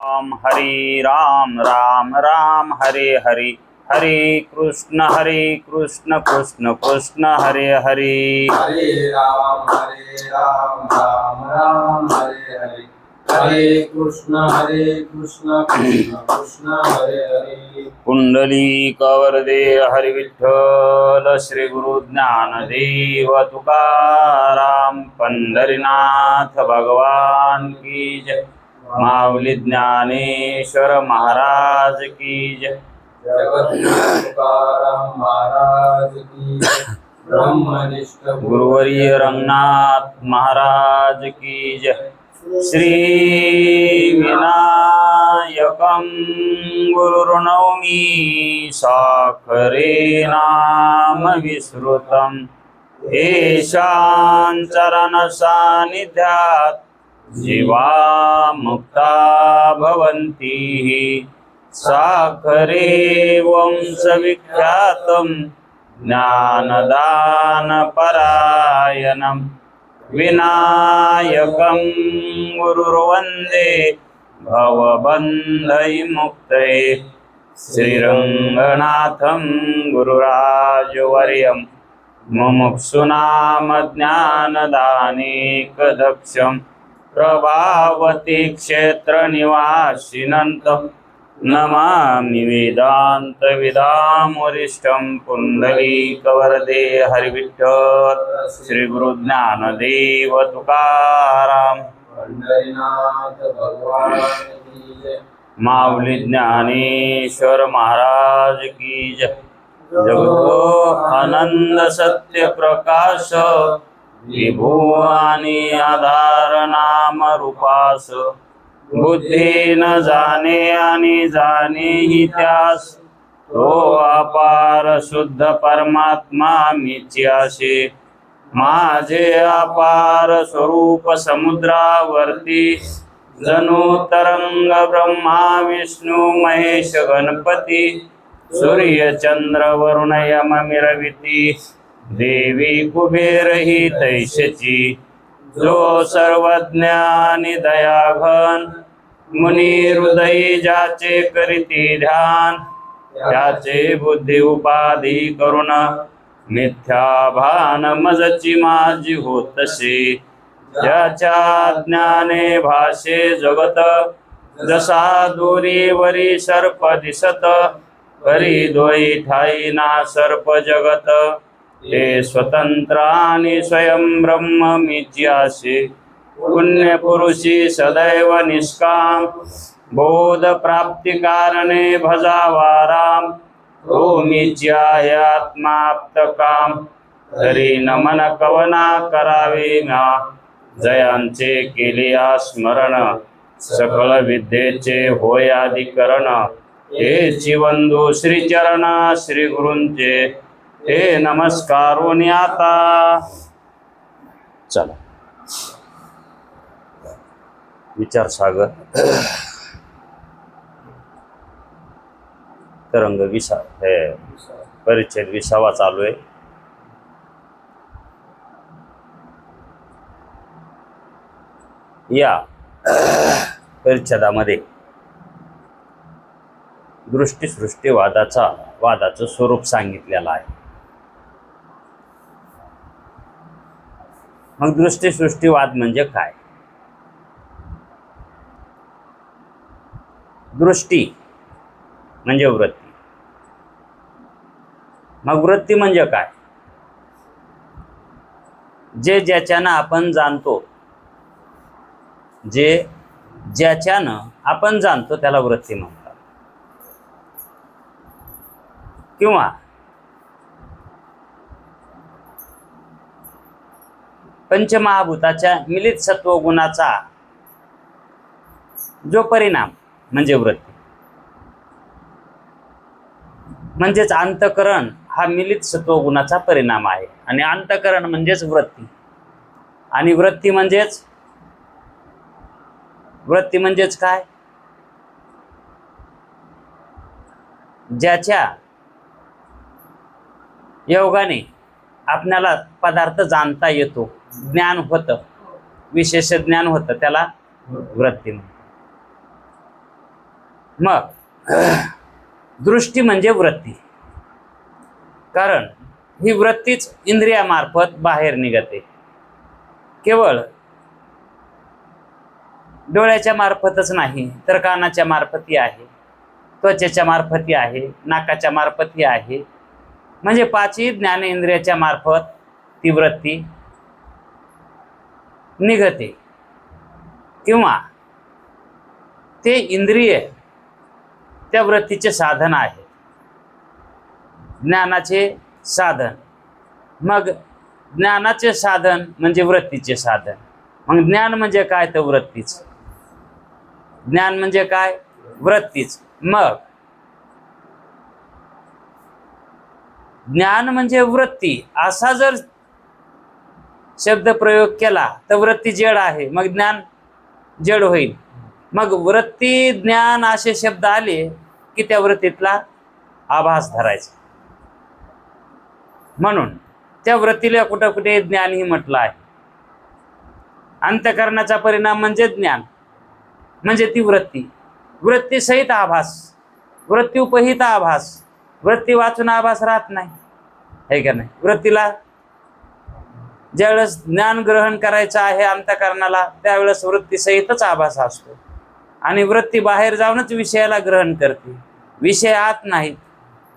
राम हरे राम राम राम हरे हरे हरे कृष्ण कृष्ण कृष्ण हरे हरे हरे राम राम राम हरे हरे हरे कृष्ण कृष्ण कृष्ण हरे हरे कुंडलिक वरदे हरि विठ्ठल श्री गुरु ज्ञानदेव तुकाराम पंढरीनाथ भगवान की जय। माऊली ज्ञानेश्वर महाराज की जय। जगद्गुरु तुकाराम महाराज की जय। ब्रह्मनिष्ठ गुरुवर्य रंगनाथ महाराज की जय। श्री विनायकं गुरुर्नौमि साखरे नाम विस्मृतं येषां चरण सान्निध्यात् जीवा मुक्ता भवन्ति। साखरे वंशविख्यातं ज्ञानदानपरायणं विनायकं गुरुर्वन्दे भवबन्धविमुक्तये। श्रीरङ्गनाथं गुरुराजवर्यं मुमुक्षूणां ज्ञानदानेकदक्षं प्रभावती क्षेत्रनिवासिनं नमामि वेदान्तविदां पुण्डलीकवरदे हरिविठ्ठल श्री गुरु ज्ञानदेव तुकाराम पंढरीनाथ भगवान की जय। माऊली ज्ञानेश्वर महाराज की जय। जगतो आनंद सत्य प्रकाश विभू आणि आधार नाम रूपास बुद्धी न जाणे आणि जाणे ही त्यास तो अपार शुद्ध परमात्मा मीच्याशी माझे अपार स्वरूप समुद्रावरती जणू तरंग ब्रह्मा विष्णू महेश गणपती सूर्य चंद्र वरुण यम मिरविती देवी कुबेर ही तैशची जो सर्वज्ञानी दयाघन मुनी हृदयी ज्याचे करीती ध्यान त्याचे बुद्धी उपाधी करुण मिथ्या भान मजची माझी होतसे ज्याच्या ज्ञाने भाषे जगत जसा दोरीवरी सर्प दिसत करी दोई ठाई ना सर्प जगत हे स्वतंत्र आणि स्वयं ब्रह्म मीच्यासे पुण्य पुरुषी सदैव निष्काम बोध प्राप्ती कारणे भजावा राम तो मीच्या आत्माप्त काम तरी नमन कवना करावे म्या जयांचे केले स्मरण सकळ विद्येचे होय अधिकरण हे चिवंदू श्रीचरण श्री गुरूंचे हे नमस्कारून आता चला विचार सागर तरंग विसा हे परिच्छेद 20 चालू आहे। या परिच्छेदामध्ये दृष्टी सृष्टी वादाचं स्वरूप सांगितलेलं आहे। मग दृष्टी सृष्टीवाद म्हणजे काय? दृष्टी म्हणजे वृत्ती। मग वृत्ती म्हणजे काय? जे ज्याच्यानं आपण जाणतो, जे ज्याच्यानं आपण जाणतो त्याला वृत्ती म्हणतात। किंवा पंचमहाभूताच्या मिलित सत्वगुणाचा जो परिणाम म्हणजे वृत्ती। म्हणजेच अंतःकरण हा मिलित सत्वगुणाचा परिणाम आहे आणि अंतःकरण म्हणजेच वृत्ती। आणि वृत्ती म्हणजेच काय? ज्याच्या योगाने आपल्याला पदार्थ जाणता येतो, ज्ञान होतं, विशेष ज्ञान होतं, त्याला वृत्ती म्हणतात। मग दृष्टी म्हणजे वृत्ती, कारण ही वृत्तीच इंद्रियामार्फत बाहेर निघते. केवळ डोळ्याच्या मार्फतच नाही तर कानाच्या मार्फतही आहे, त्वचेच्या मार्फतही आहे, नाकाच्या मार्फतही आहे. म्हणजे पाचही ज्ञानेंद्रियाच्या मार्फत ती वृत्ती निघते, किंवा ते इंद्रिय त्या वृत्तीचे साधन आहे, ज्ञानाचे साधन. मग ज्ञानाचे साधन म्हणजे वृत्तीचे साधन. मग ज्ञान म्हणजे काय? तर वृत्तीच. ज्ञान म्हणजे काय? वृत्तीच. मग ज्ञान म्हणजे वृत्ती असा जर शब्द प्रयोग केला तर वृत्ती जड आहे, मग ज्ञान जड होईल. मग वृत्ती ज्ञान असे शब्द आले की त्या वृत्तीतला आभास धरायचा. म्हणून त्या वृत्तीला कुठं कुठे ज्ञान ही म्हटलं आहे. अंतःकरणाचा परिणाम म्हणजे ज्ञान, म्हणजे ती वृत्ती. वृत्ती सहित आभास, वृत्ती उपहित आभास. वृत्ती वाचून आभास राहत नाही, है का नाही? वृत्तीला ज्यावेळेस ज्ञान ग्रहण करायचं आहे अंतःकरणाला, त्यावेळेस वृत्ती सहितच आभास असतो. आणि वृत्ती बाहेर जाऊनच विषयाला ग्रहण करते. विषय आत नाहीत,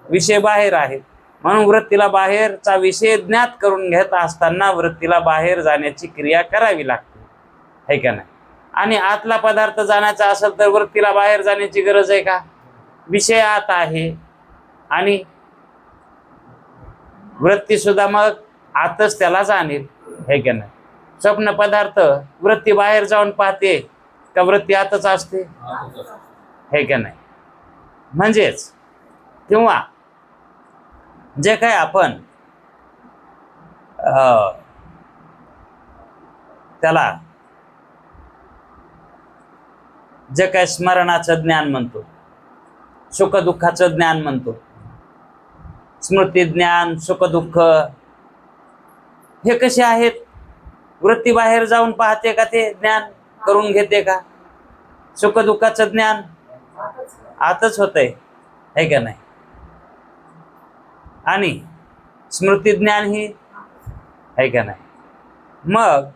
विषय बाहेर आहेत. म्हणून वृत्तीला बाहेरचा विषय ज्ञात करून घेत असताना वृत्तीला बाहेर जाण्याची क्रिया करावी लागते, है का नाही? आणि आतला पदार्थ जाण्याचा असेल तर वृत्तीला बाहेर जाण्याची गरज आहे का? विषय आत आहे आणि वृत्ती सुद्धा मग आतच त्याला जाणेल, है का नाही? स्वप्न पदार्थ वृत्ती बाहेर जाऊन पाहते का वृत्ती आतच असते, है का नाही? म्हणजेच किंवा जे काय आपण त्याला जे काय स्मरणाचं ज्ञान म्हणतो, सुखदुःखाचं ज्ञान म्हणतो, स्मृती ज्ञान, सुखदुःख हे कसे आहेत? वृत्ती बाहेर जाऊन पाहते का ते ज्ञान करून घेते का? सुखदुःखाचं ज्ञान आतच होतंय, है का नाही? आणि स्मृती ज्ञान ही, है का नाही? मग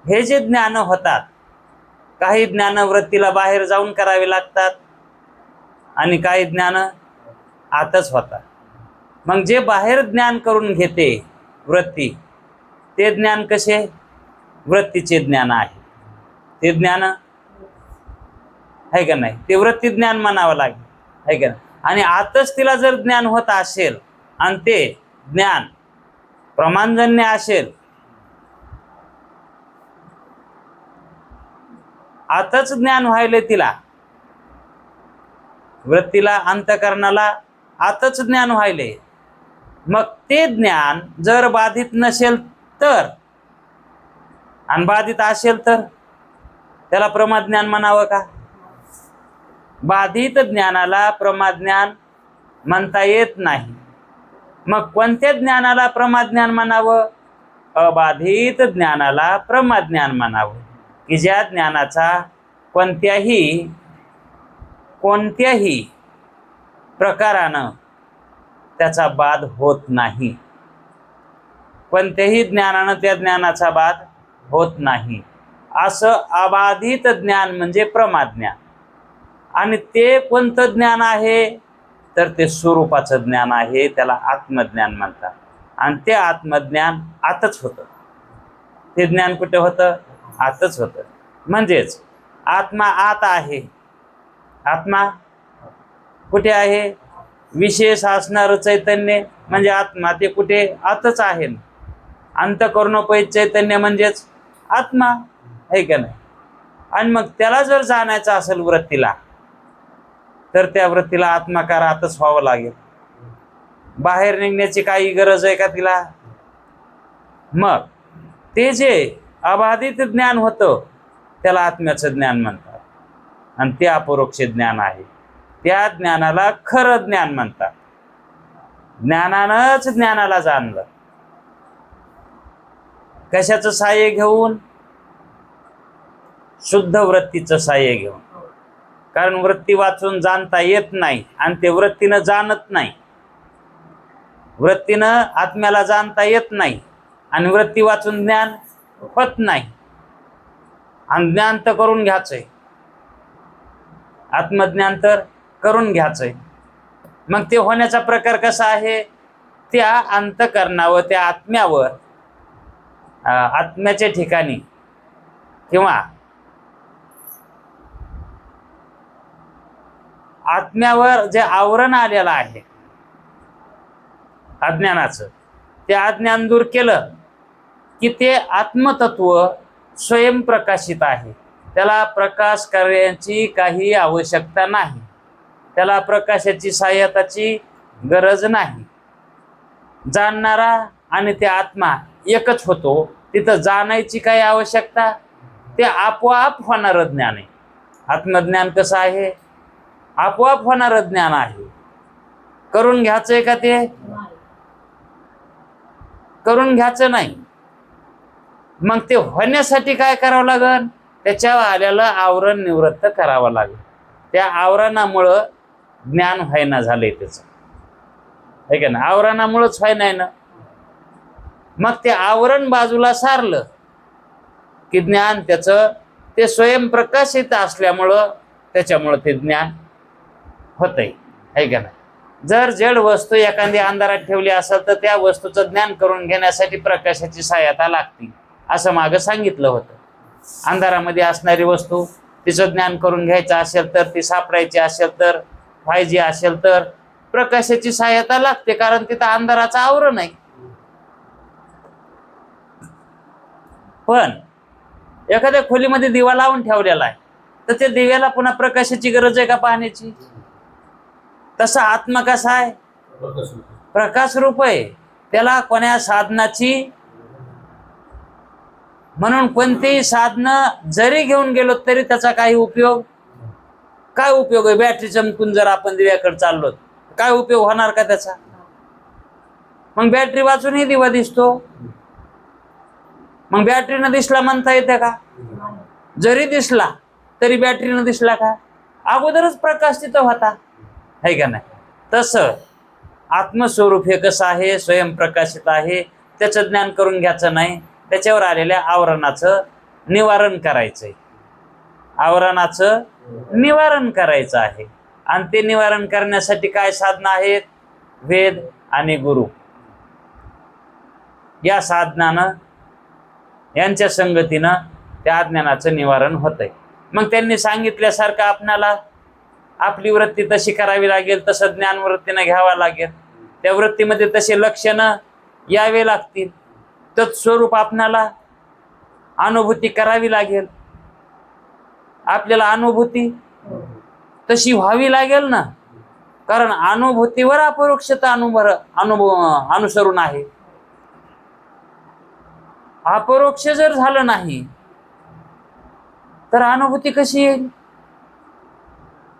हे जे ज्ञान होतात, काही ज्ञान वृत्तीला बाहेर जाऊन करावे लागतात आणि काही ज्ञान आतच होतात. मग जे बाहेर ज्ञान करून घेते वृत्ती, ते ज्ञान कसे? वृत्तीचे ज्ञान आहे. ते ज्ञान, है का नाही? ते वृत्ती ज्ञान म्हणावं लागेल, है का नाही? आणि आतच तिला जर ज्ञान होत असेल आणि ते ज्ञान प्रमाणजन्य असेल, आतच ज्ञान व्हायले तिला, वृत्तीला अंतःकरणाला आतच ज्ञान व्हायले. मग ते ज्ञान जर बाधित नसेल तर, आणि बाधित असेल तर त्याला प्रमाज्ञान म्हणावं का? बाधित ज्ञानाला प्रमाज्ञान म्हणता येत नाही. मग कोणत्या ज्ञानाला प्रमाज्ञान म्हणावं? अबाधित ज्ञानाला प्रमाज्ञान म्हणावं, की ज्या ज्ञानाचा कोणत्याही प्रकारानं त्याचा बाध होत नाही. कोणत्याही ज्ञानानं त्या ज्ञानाचा बाध होत नाही, असं अबाधित ज्ञान म्हणजे प्रमाज्ञान. आणि ते कोणतं ज्ञान आहे? तर ते स्वरूपाचं ज्ञान आहे, त्याला आत्मज्ञान म्हणतात. आणि ते आत्मज्ञान आतच होतं. ते ज्ञान कुठे होतं? आतच होतं. म्हणजेच आत्मा आत आहे. आत्मा कुठे आहे? विशेष असणारं चैतन्य म्हणजे आत्मा, ते कुठे? आतच आहे. अंतःकरणोपहित चैतन्य म्हणजेच आत्मा, आहे का नाही? आणि मग त्याला जर जाणायचं असेल वृत्तीला, तर त्या वृत्तीला आत्माकार आतच व्हावं लागेल. बाहेर निघण्याची काही गरज आहे का तिला? मग ते जे अबाधित ज्ञान होतं त्याला आत्म्याचं ज्ञान म्हणतात, आणि ते अपरोक्ष ज्ञान आहे. त्या ज्ञानाला खरं ज्ञान म्हणतात. ज्ञानानंच ज्ञानाला जाणलं. कशाचं सहाय्य घेऊन? शुद्ध वृत्तीचं सहाय्य घेऊन. कारण वृत्ती वाचून जाणता येत नाही आणि ते वृत्तीनं जाणत नाही. वृत्तीनं आत्म्याला जाणता येत नाही आणि वृत्ती वाचून ज्ञान होत नाही. आणि ज्ञान तर करून घ्यायचंय, आत्मज्ञान तर करून घ्यायचंय. मग ते होण्याचा प्रकार कसा आहे? त्या अंतःकरणावर, त्या आत्म्यावर, आत्म्याच्या ठिकाणी किंवा आत्म्यावर जे आवरण आलेलं आहे अज्ञानाचं, ते अज्ञान दूर केलं की ते आत्मतत्व स्वयंप्रकाशित आहे. त्याला प्रकाश करण्याची काही आवश्यकता नाही, त्याला प्रकाशाची सहाय्यताची गरज नाही. जाणणारा आणि ते आत्मा एकच होतो. तिथं जाणायची काही आवश्यकता, ते आपोआप होणारं ज्ञान आहे. आत्मज्ञान कसं आहे? आपोआप होणारं ज्ञान आहे. करून घ्यायचंय का? ते करून घ्यायचं नाही. मग ते होण्यासाठी काय करावं लागेल? त्याच्यावर आलेलं आवरण निवृत्त करावं लागेल. त्या आवरणामुळं ज्ञान व्हायना झालंय त्याचं, है का ना? आवरणामुळंच व्हायना ना. मग ते आवरण बाजूला सारलं की ज्ञान त्याचं ते स्वयंप्रकाशित असल्यामुळं त्याच्यामुळं ते ज्ञान होतंय, है का ना? जर जड वस्तू एखादी अंधारात ठेवली असेल तर त्या वस्तूचं ज्ञान करून घेण्यासाठी प्रकाशाची सहायता लागते, असं मागं सांगितलं होतं. अंधारामध्ये असणारी वस्तू तिचं ज्ञान करून घ्यायचं असेल तर, ती सापडायची असेल तर, पाहिजे असेल तर प्रकाशाची सहायता लागते, कारण तिथं अंधाराचं आवरण आहे. पण एखाद्या खोलीमध्ये दिवा लावून ठेवलेला आहे तर त्या दिव्याला पुन्हा प्रकाशाची गरज आहे का पाहण्याची? तसा आत्मा कसा आहे? प्रकाश रूप आहे. त्याला कोण्या साधनाची, म्हणून कोणतेही साधनं जरी घेऊन गेलो तरी त्याचा काही उपयोग, काय उपयोग आहे? बॅटरी चमकून जर आपण दिव्याकडे चाललो काय उपयोग होणार का त्याचा? मग बॅटरी वाचूनही दिवा दिसतो. मग बॅटरीनं दिसला म्हणता येते का? जरी दिसला तरी बॅटरीनं दिसला का? अगोदरच प्रकाश तिथं होता, है का नाही? तसं आत्मस्वरूप हे कसं आहे? स्वयंप्रकाशित आहे. त्याचं ज्ञान करून घ्यायचं नाही, त्याच्यावर आलेल्या आवरणाचं निवारण करायचंय. आवरणाचं निवारण करायचं आहे. आणि ते निवारण करण्यासाठी काय साधनं आहेत? वेद आणि गुरु. या साधनानं, यांच्या संगतीनं त्या अज्ञानाचं निवारण होतंय. मग त्यांनी सांगितल्यासारखं आपणाला आपली वृत्ती तशी करावी लागेल, तसं ज्ञान वृत्तीनं घ्यावं लागेल. त्या वृत्तीमध्ये तसे लक्षणं यावे लागतील, तत्स्वरूप आपणाला अनुभूती करावी लागेल. आपल्याला अनुभूती तशी व्हावी लागेल ना, कारण अनुभूतीवर अपरोक्षता अनुसरून आहे. अपरोक्ष जर झालं नाही तर अनुभूती कशी येईल?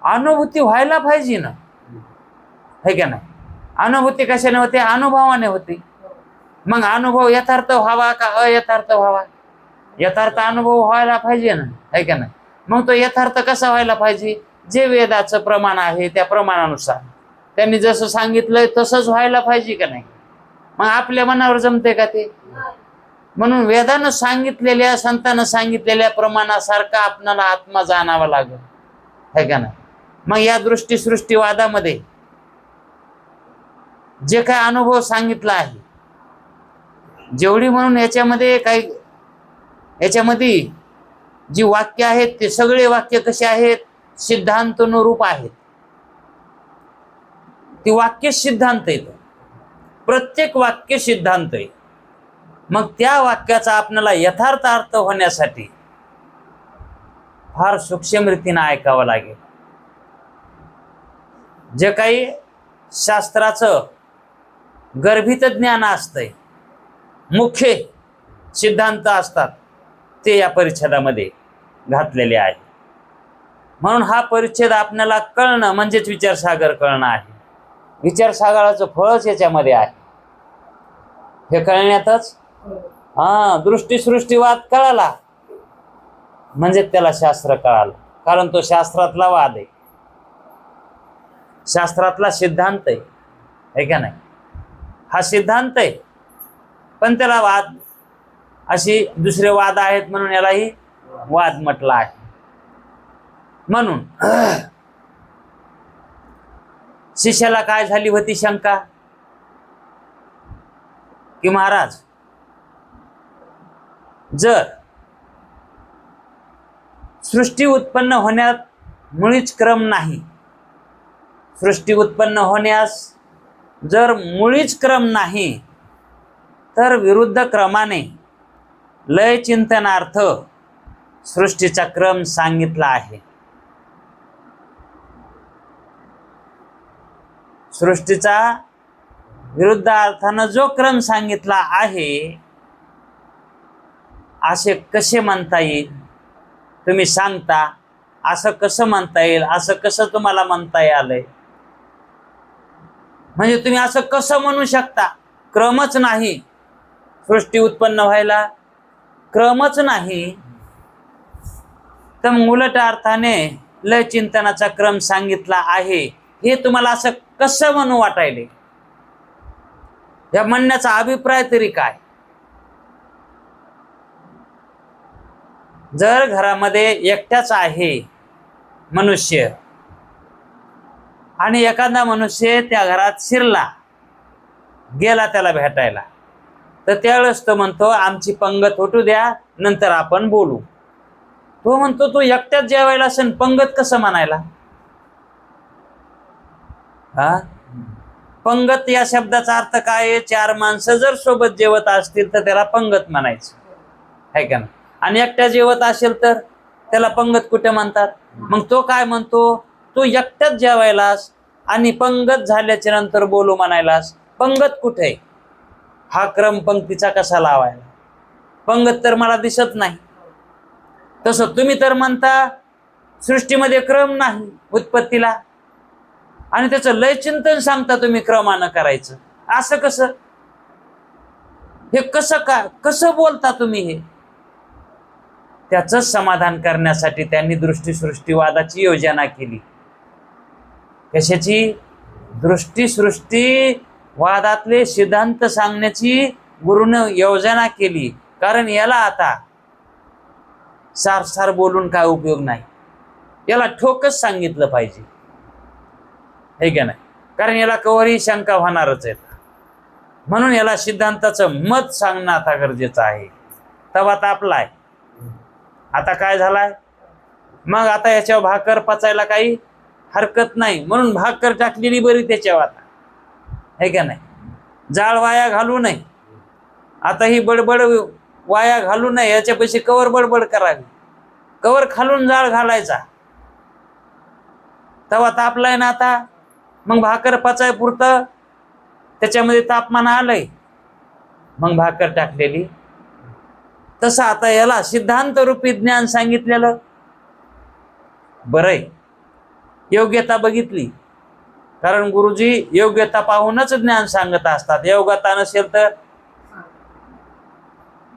अनुभूती व्हायला पाहिजे ना, है का नाही? अनुभूती कशाने होते? अनुभवाने होते. मग अनुभव यथार्थ व्हावा का अयथार्थ व्हावा? यथार्थ अनुभव व्हायला पाहिजे ना, है का नाही? मग तो यथार्थ कसा व्हायला पाहिजे? जे वेदाचं प्रमाण आहे त्या प्रमाणानुसार त्यांनी जसं सांगितलंय तसंच व्हायला पाहिजे का नाही? मग आपल्या मनावर जमते का ते? म्हणून वेदानं सांगितलेल्या, संतांनं सांगितलेल्या प्रमाणासारखा आपणाला आत्मा जाणावा लागेल, है का नाही? मग या दृष्टीसृष्टीवादामध्ये जे काय अनुभव सांगितला आहे, जेवढी म्हणून याच्यामध्ये जी वाक्य आहेत ते सगळे वाक्य कसे आहेत? सिद्धांतनुरूप आहेत. ती वाक्य सिद्धांत आहेत, प्रत्येक वाक्य सिद्धांत आहे. मग त्या वाक्याचा आपल्याला यथार्थ अर्थ होण्यासाठी फार सूक्ष्म रीतीनं ऐकावं लागेल. जे काही शास्त्राचं गर्भित ज्ञान असतंय, मुख्य सिद्धांत असतात, ते या परिच्छेदामध्ये घातलेले आहे. म्हणून हा परिच्छेद आपल्याला कळणं म्हणजेच विचारसागर कळणं आहे. विचारसागराचं फळच याच्यामध्ये आहे. हे कळण्यातच दृष्टीसृष्टीवाद कळाला म्हणजे त्याला शास्त्र कळालं. कारण तो शास्त्रातला वाद आहे, शास्त्रातला सिद्धांत आहे का नाही? हा सिद्धांत आहे, पण त्याला वाद, अशी दुसरे वाद आहेत म्हणून यालाही वाद म्हटला आहे. म्हणून शिष्याला काय झाली होती शंका की महाराज, जर सृष्टी उत्पन्न होण्यात मुळीच क्रम नाही, सृष्टी उत्पन्न होण्यास जर मुळीच क्रम नाही, तर विरुद्ध क्रमाने लय चिंतनार्थ सृष्टीचा क्रम सांगितला आहे. सृष्टीचा विरुद्ध अर्थानं जो क्रम सांगितला आहे, असे कसे म्हणता येईल? तुम्ही सांगता, असं कसं म्हणता येईल? असं कसं तुम्हाला म्हणता आलंय? म्हणजे तुम्ही असं कसं म्हणू शकता? क्रमच नाही, सृष्टी उत्पन्न व्हायला क्रमच नाही, तर उलट अर्थाने लय चिंतनाचा क्रम सांगितला आहे, हे तुम्हाला असं कसं म्हणू वाटायले? या म्हणण्याचा अभिप्राय तरी काय? जर घरामध्ये एकट्याच आहे मनुष्य आणि एखादा मनुष्य त्या घरात शिरला गेला त्याला भेटायला, तर त्यावेळेस तो म्हणतो आमची पंगत उठू द्या, नंतर आपण बोलू. तो म्हणतो तो एकट्याच जेवायला असेल, पंगत कसं म्हणायला? हा, पंगत या शब्दाचा अर्थ काय आहे? चार माणसं जर सोबत जेवत असतील तर त्याला पंगत म्हणायचं, आहे का ना? आणि एकट्या जेवत असेल तर त्याला पंगत कुठे म्हणतात? मग तो काय म्हणतो, तू एकट्याच जेवायलास आणि पंगत झाल्याच्या नंतर बोलू म्हणायलास, पंगत कुठे? हा क्रम पंक्तीचा कसा लावायला? पंगत तर मला दिसत नाही. तसं तुम्ही तर म्हणता सृष्टीमध्ये क्रम नाही उत्पत्तीला, आणि त्याचं लय चिंतन सांगता तुम्ही क्रमानं करायचं. असं कसं? हे कसं काय, कसं बोलता तुम्ही? हे त्याचं समाधान करण्यासाठी त्यांनी दृष्टी सृष्टीवादाची योजना केली. कशाची? दृष्टी सृष्टी वादातले सिद्धांत सांगण्याची गुरुनं योजना केली. कारण याला आता सार सार बोलून काय उपयोग नाही, याला ठोकच सांगितलं पाहिजे, हे का नाही? कारण याला कवरही शंका होणारच आहे, म्हणून याला सिद्धांताचं मत सांगणं आता गरजेचं आहे. तवा तापलाय, आता काय झालाय? मग आता याच्यावर भाकर पचायला काही हरकत नाही, म्हणून भाकर टाकलेली बरी त्याच्यावर आता, हे का नाही? जाळ वाया घालू नये, आता ही बडबड वाया घालू नये, याच्यापाशी कवर बडबड करावी, कवर खालून जाळ घालायचा. तवा तापलाय ना आता, मग भाकर पचाय पुरतं त्याच्यामध्ये तापमान आलंय, मग भाकर टाकलेली. तसं आता याला सिद्धांत रूपी ज्ञान सांगितलेलं बरंय. योग्यता बघितली, कारण गुरुजी योग्यता पाहूनच ज्ञान सांगत असतात. योग्यता नसेल तर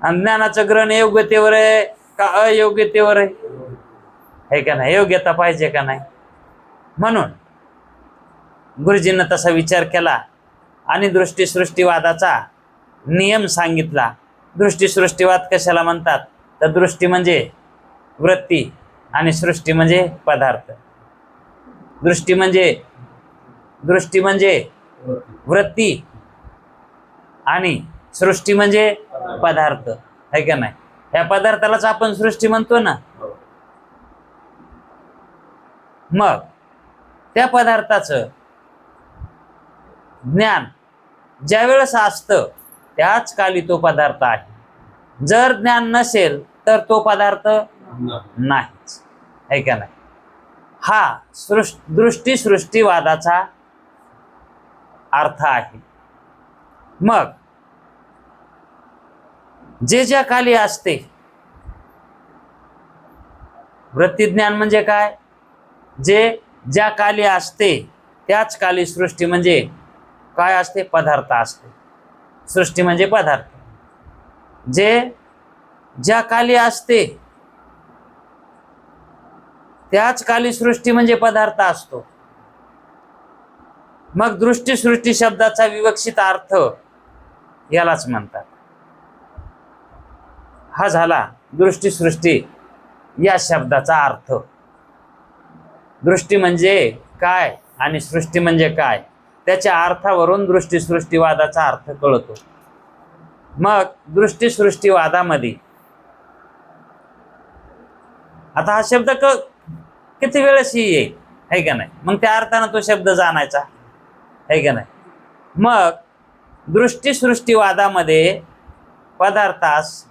ज्ञानाचं ग्रहण योग्यतेवर आहे का अयोग्यतेवर आहे का नाही? योग्यता पाहिजे का नाही? म्हणून गुरुजींना तसा विचार केला आणि दृष्टी सृष्टीवादाचा नियम सांगितला. दृष्टी सृष्टीवाद कशाला म्हणतात? तर दृष्टी म्हणजे वृत्ती आणि सृष्टी म्हणजे पदार्थ. दृष्टी म्हणजे वृत्ती आणि सृष्टी म्हणजे पदार्थ, आहे का नाही? या पदार्थालाच आपण सृष्टी म्हणतो ना. मग त्या पदार्थाचं ज्ञान ज्या वेळेस असतं त्याच काली तो पदार्थ आहे. जर ज्ञान नसेल तर तो पदार्थ नाहीच, आहे का नाही? हा दृष्टी सृष्टीवादाचा अर्थ आहे. मग जे ज्या काली असते, वृत्तीज्ञान म्हणजे काय? जे ज्या काली असते त्याच काली सृष्टी म्हणजे काय असते? पदार्थ असते. सृष्टी म्हणजे पदार्थ. जे ज्या काली असते त्याच काली सृष्टी म्हणजे पदार्थ असतो. मग दृष्टी सृष्टी शब्दाचा विवक्षित अर्थ यालाच म्हणतात. हा झाला दृष्टी सृष्टी या शब्दाचा अर्थ. दृष्टी म्हणजे काय आणि सृष्टी म्हणजे काय, त्याच्या अर्थावरून दृष्टी सृष्टीवादाचा अर्थ कळतो. मग दृष्टी सृष्टीवादामध्ये आता हा शब्द किती वेळेस येईल आहे का नाही, मग त्या अर्थानं तो शब्द जाणायचा आहे का नाही. मग दृष्टी सृष्टीवादामध्ये पदार्थास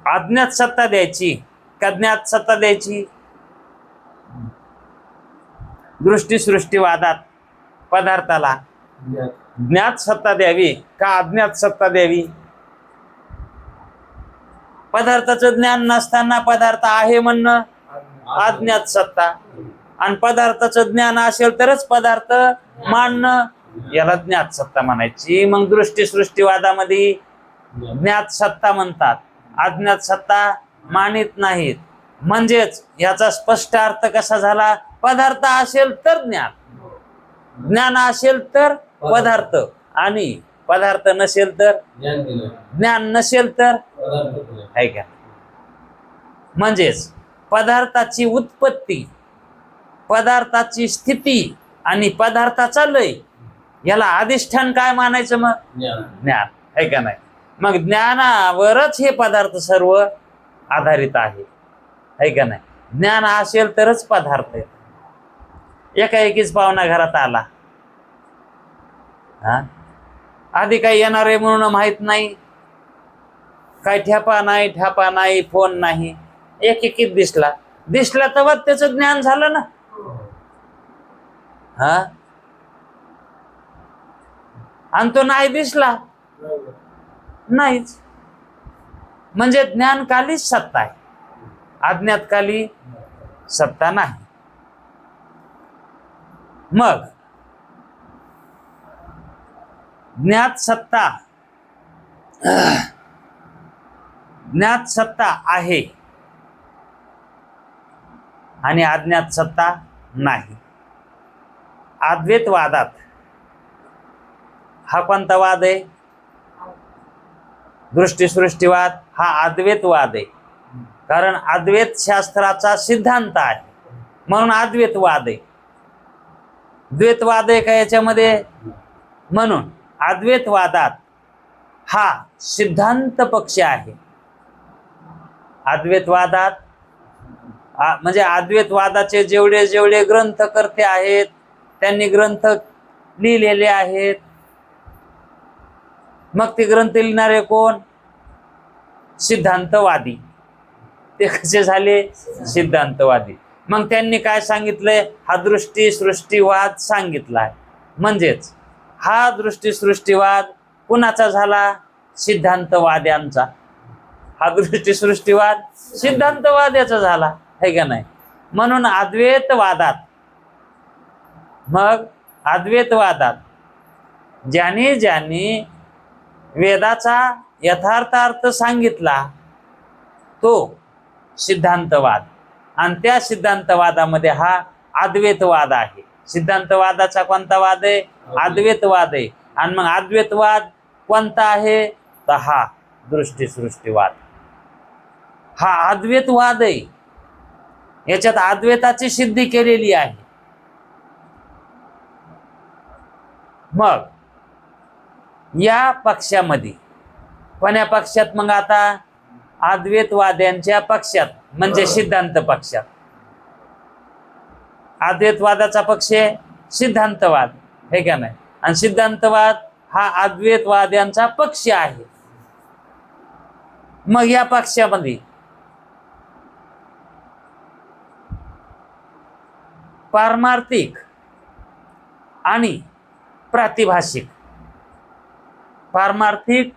अज्ञात सत्ता द्यायची का ज्ञात सत्ता द्यायची? दृष्टी सृष्टीवादात पदार्थाला ज्ञात सत्ता द्यावी का अज्ञात सत्ता द्यावी? पदार्थाचं ज्ञान नसताना पदार्थ आहे म्हणणं अज्ञात सत्ता, आणि पदार्थाचं ज्ञान असेल तरच पदार्थ मानणं याला ज्ञात सत्ता म्हणायची. मग दृष्टी सृष्टीवादामध्ये ज्ञात सत्ता म्हणतात, अज्ञात सत्ता मानित नाहीत. म्हणजेच याचा स्पष्ट अर्थ कसा झाला? पदार्थ असेल तर ज्ञान, ज्ञान असेल तर पदार्थ, आणि पदार्थ नसेल तर ज्ञान नसेल तर आहे का. म्हणजेच पदार्थाची उत्पत्ती, पदार्थाची स्थिती आणि पदार्थाचा लय याला अधिष्ठान काय मानायचं? मग ज्ञान आहे का नाही. मग ज्ञानावरच हे पदार्थ सर्व आधारित आहे का नाही. ज्ञान असेल तरच पदार्थ आहे. एकाएकीच पाहुणा घरात आला, हा आधी काही येणार आहे म्हणून माहित नाही, काय ठ्यापा नाही, फोन नाही, एकेकीत दिसला तेव्हा त्याचं ज्ञान झालं ना. हा आणि तो नाही दिसला नाहीच, म्हणजे ज्ञानकालीच सत्ता आहे, अज्ञातकाली सत्ता नाही. मग ज्ञात सत्ता आहे आणि अज्ञात सत्ता नाही. अद्वैतवादात हा कोणता वाद आहे? दृष्टी सृष्टीवाद हा अद्वैतवाद आहे. कारण अद्वैत शास्त्राचा सिद्धांत आहे म्हणून अद्वैतवाद आहे. द्वैतवाद आहे का याच्यामध्ये? म्हणून अद्वैतवादात हा सिद्धांत पक्ष आहे. अद्वैतवादात म्हणजे अद्वैतवादाचे जेवढे जेवढे ग्रंथकर्ते आहेत त्यांनी ग्रंथ लिहिलेले आहेत. मग ते ग्रंथ लिहिणारे कोण? सिद्धांतवादी. ते कसे झाले? सिद्धांतवादी. मग त्यांनी काय सांगितलंय? हा दृष्टी सृष्टीवाद सांगितला आहे. म्हणजेच हा दृष्टी सृष्टीवाद कुणाचा झाला? सिद्धांतवाद्यांचा. हा दृष्टी सृष्टीवाद सिद्धांतवाद्याचा झाला आहे का नाही. म्हणून अद्वैतवादात ज्यांनी वेदाचा यथार्थ अर्थ सांगितला तो सिद्धांतवाद, आणि त्या सिद्धांतवादामध्ये हा अद्वैतवाद आहे. सिद्धांतवादाचा कोणता वाद आहे? अद्वैतवाद आहे. आणि मग अद्वैतवाद कोणता आहे? तर हा दृष्टी सृष्टीवाद हा अद्वैतवाद आहे. याच्यात अद्वैताची सिद्धी केलेली आहे. मग या पक्षामध्ये कोण्या पक्षात? मग आता अद्वैतवाद्यांच्या पक्षात म्हणजे सिद्धांत पक्षात. अद्वैतवादाचा पक्ष आहे सिद्धांतवाद हे का नाही, आणि सिद्धांतवाद हा अद्वैतवाद्यांचा पक्ष आहे. मग या पक्षामध्ये पारमार्थिक आणि प्रातिभाषिक, पारमार्थिक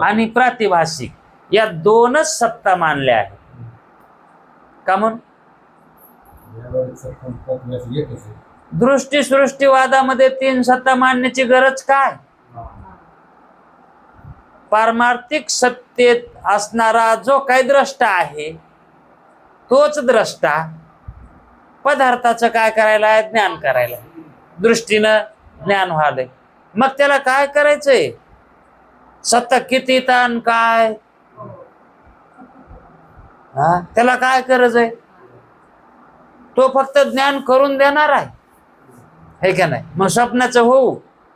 आणि प्रातिभाषिक या दोनच सत्ता मानल्या आहेत. का म्हणून? दृष्टी सृष्टीवादामध्ये तीन सत्ता मानण्याची गरज काय? पारमार्थिक सत्तेत असणारा जो काही द्रष्टा आहे तोच द्रष्टा पदार्थाचं काय करायला आहे? ज्ञान करायला आहे. दृष्टीनं ज्ञान व्हालंय. मग त्याला काय करायचंय? सत्ता किती ताण काय? त्याला काय गरज आहे? तो फक्त ज्ञान करून देणार आहे, हे का नाही? मग स्वप्नाचं होऊ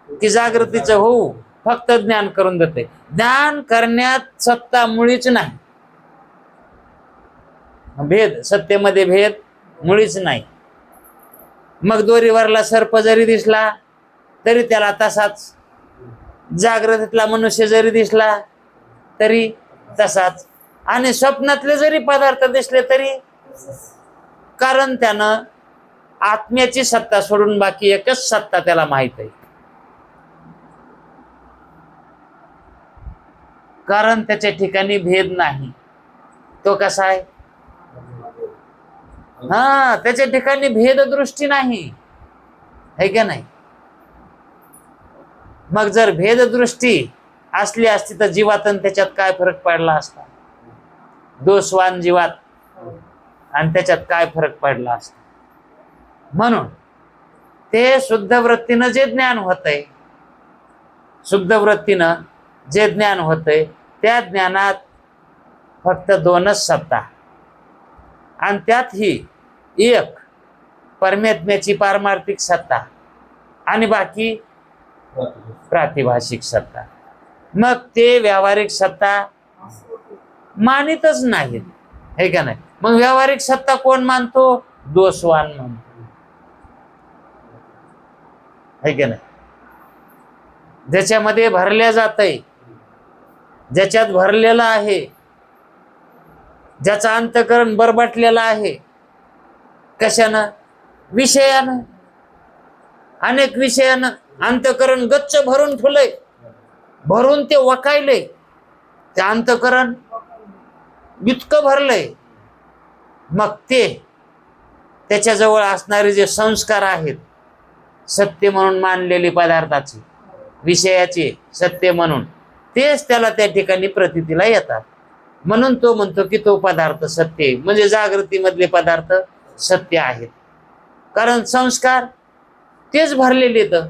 की जागृतीचं होऊ, फक्त ज्ञान करून देते. ज्ञान करण्यात सत्ता मुळीच नाही. भेद, सत्तेमध्ये भेद मुळीच नाही. मग दोरीवरला सर्प जरी दिसला तरी त्याला तसाच, जागृतीतला मनुष्य जरी दिसला तरी तसाच, आणि स्वप्नातले जरी पदार्थ दिसले तरी, कारण त्यानं आत्म्याची सत्ता सोडून बाकी एकच सत्ता त्याला माहित आहे. कारण त्याच्या ठिकाणी भेद नाही. तो कसा आहे? त्याच्या ठिकाणी भेददृष्टी नाही, है का नाही? मग जर भेददृष्टी असली असती तर जीवात आणि त्याच्यात काय फरक पडला असता? दोषवान जीवात आणि त्याच्यात काय फरक पडला असता? म्हणून ते शुद्ध वृत्तीनं जे ज्ञान होतंय, शुद्ध वृत्तीनं जे ज्ञान होतंय, त्या ज्ञानात फक्त दोनच सत्ता, आणि त्यात ही एक परमात्म्याची पारमार्थिक सत्ता आणि बाकी प्रातिभाषिक सत्ता. मग ते व्यावहारिक सत्ता मानितच नाहीत, हे का नाही? मग व्यावहारिक सत्ता कोण मानतो? दोषवान मानतो, हे का नाही? ज्याच्यामध्ये भरल्या जातंय, ज्याच्यात भरलेलं आहे, ज्याचं अंतःकरण बरबटलेलं आहे. कशानं? विषयानं. अनेक विषयानं अंतःकरण गच्च भरून ठेवलंय, भरून ते वकायलंय. ते अंतःकरण इतकं भरलंय. मग ते त्याच्याजवळ असणारे जे संस्कार आहेत, सत्य म्हणून मानलेले पदार्थाचे, विषयाचे सत्य म्हणून, तेच त्याला त्या ठिकाणी प्रतीतीला येतात. म्हणून तो म्हणतो की तो पदार्थ सत्य आहे, म्हणजे जागृतीमधले पदार्थ सत्य आहेत. कारण संस्कार तेच भरलेले तर,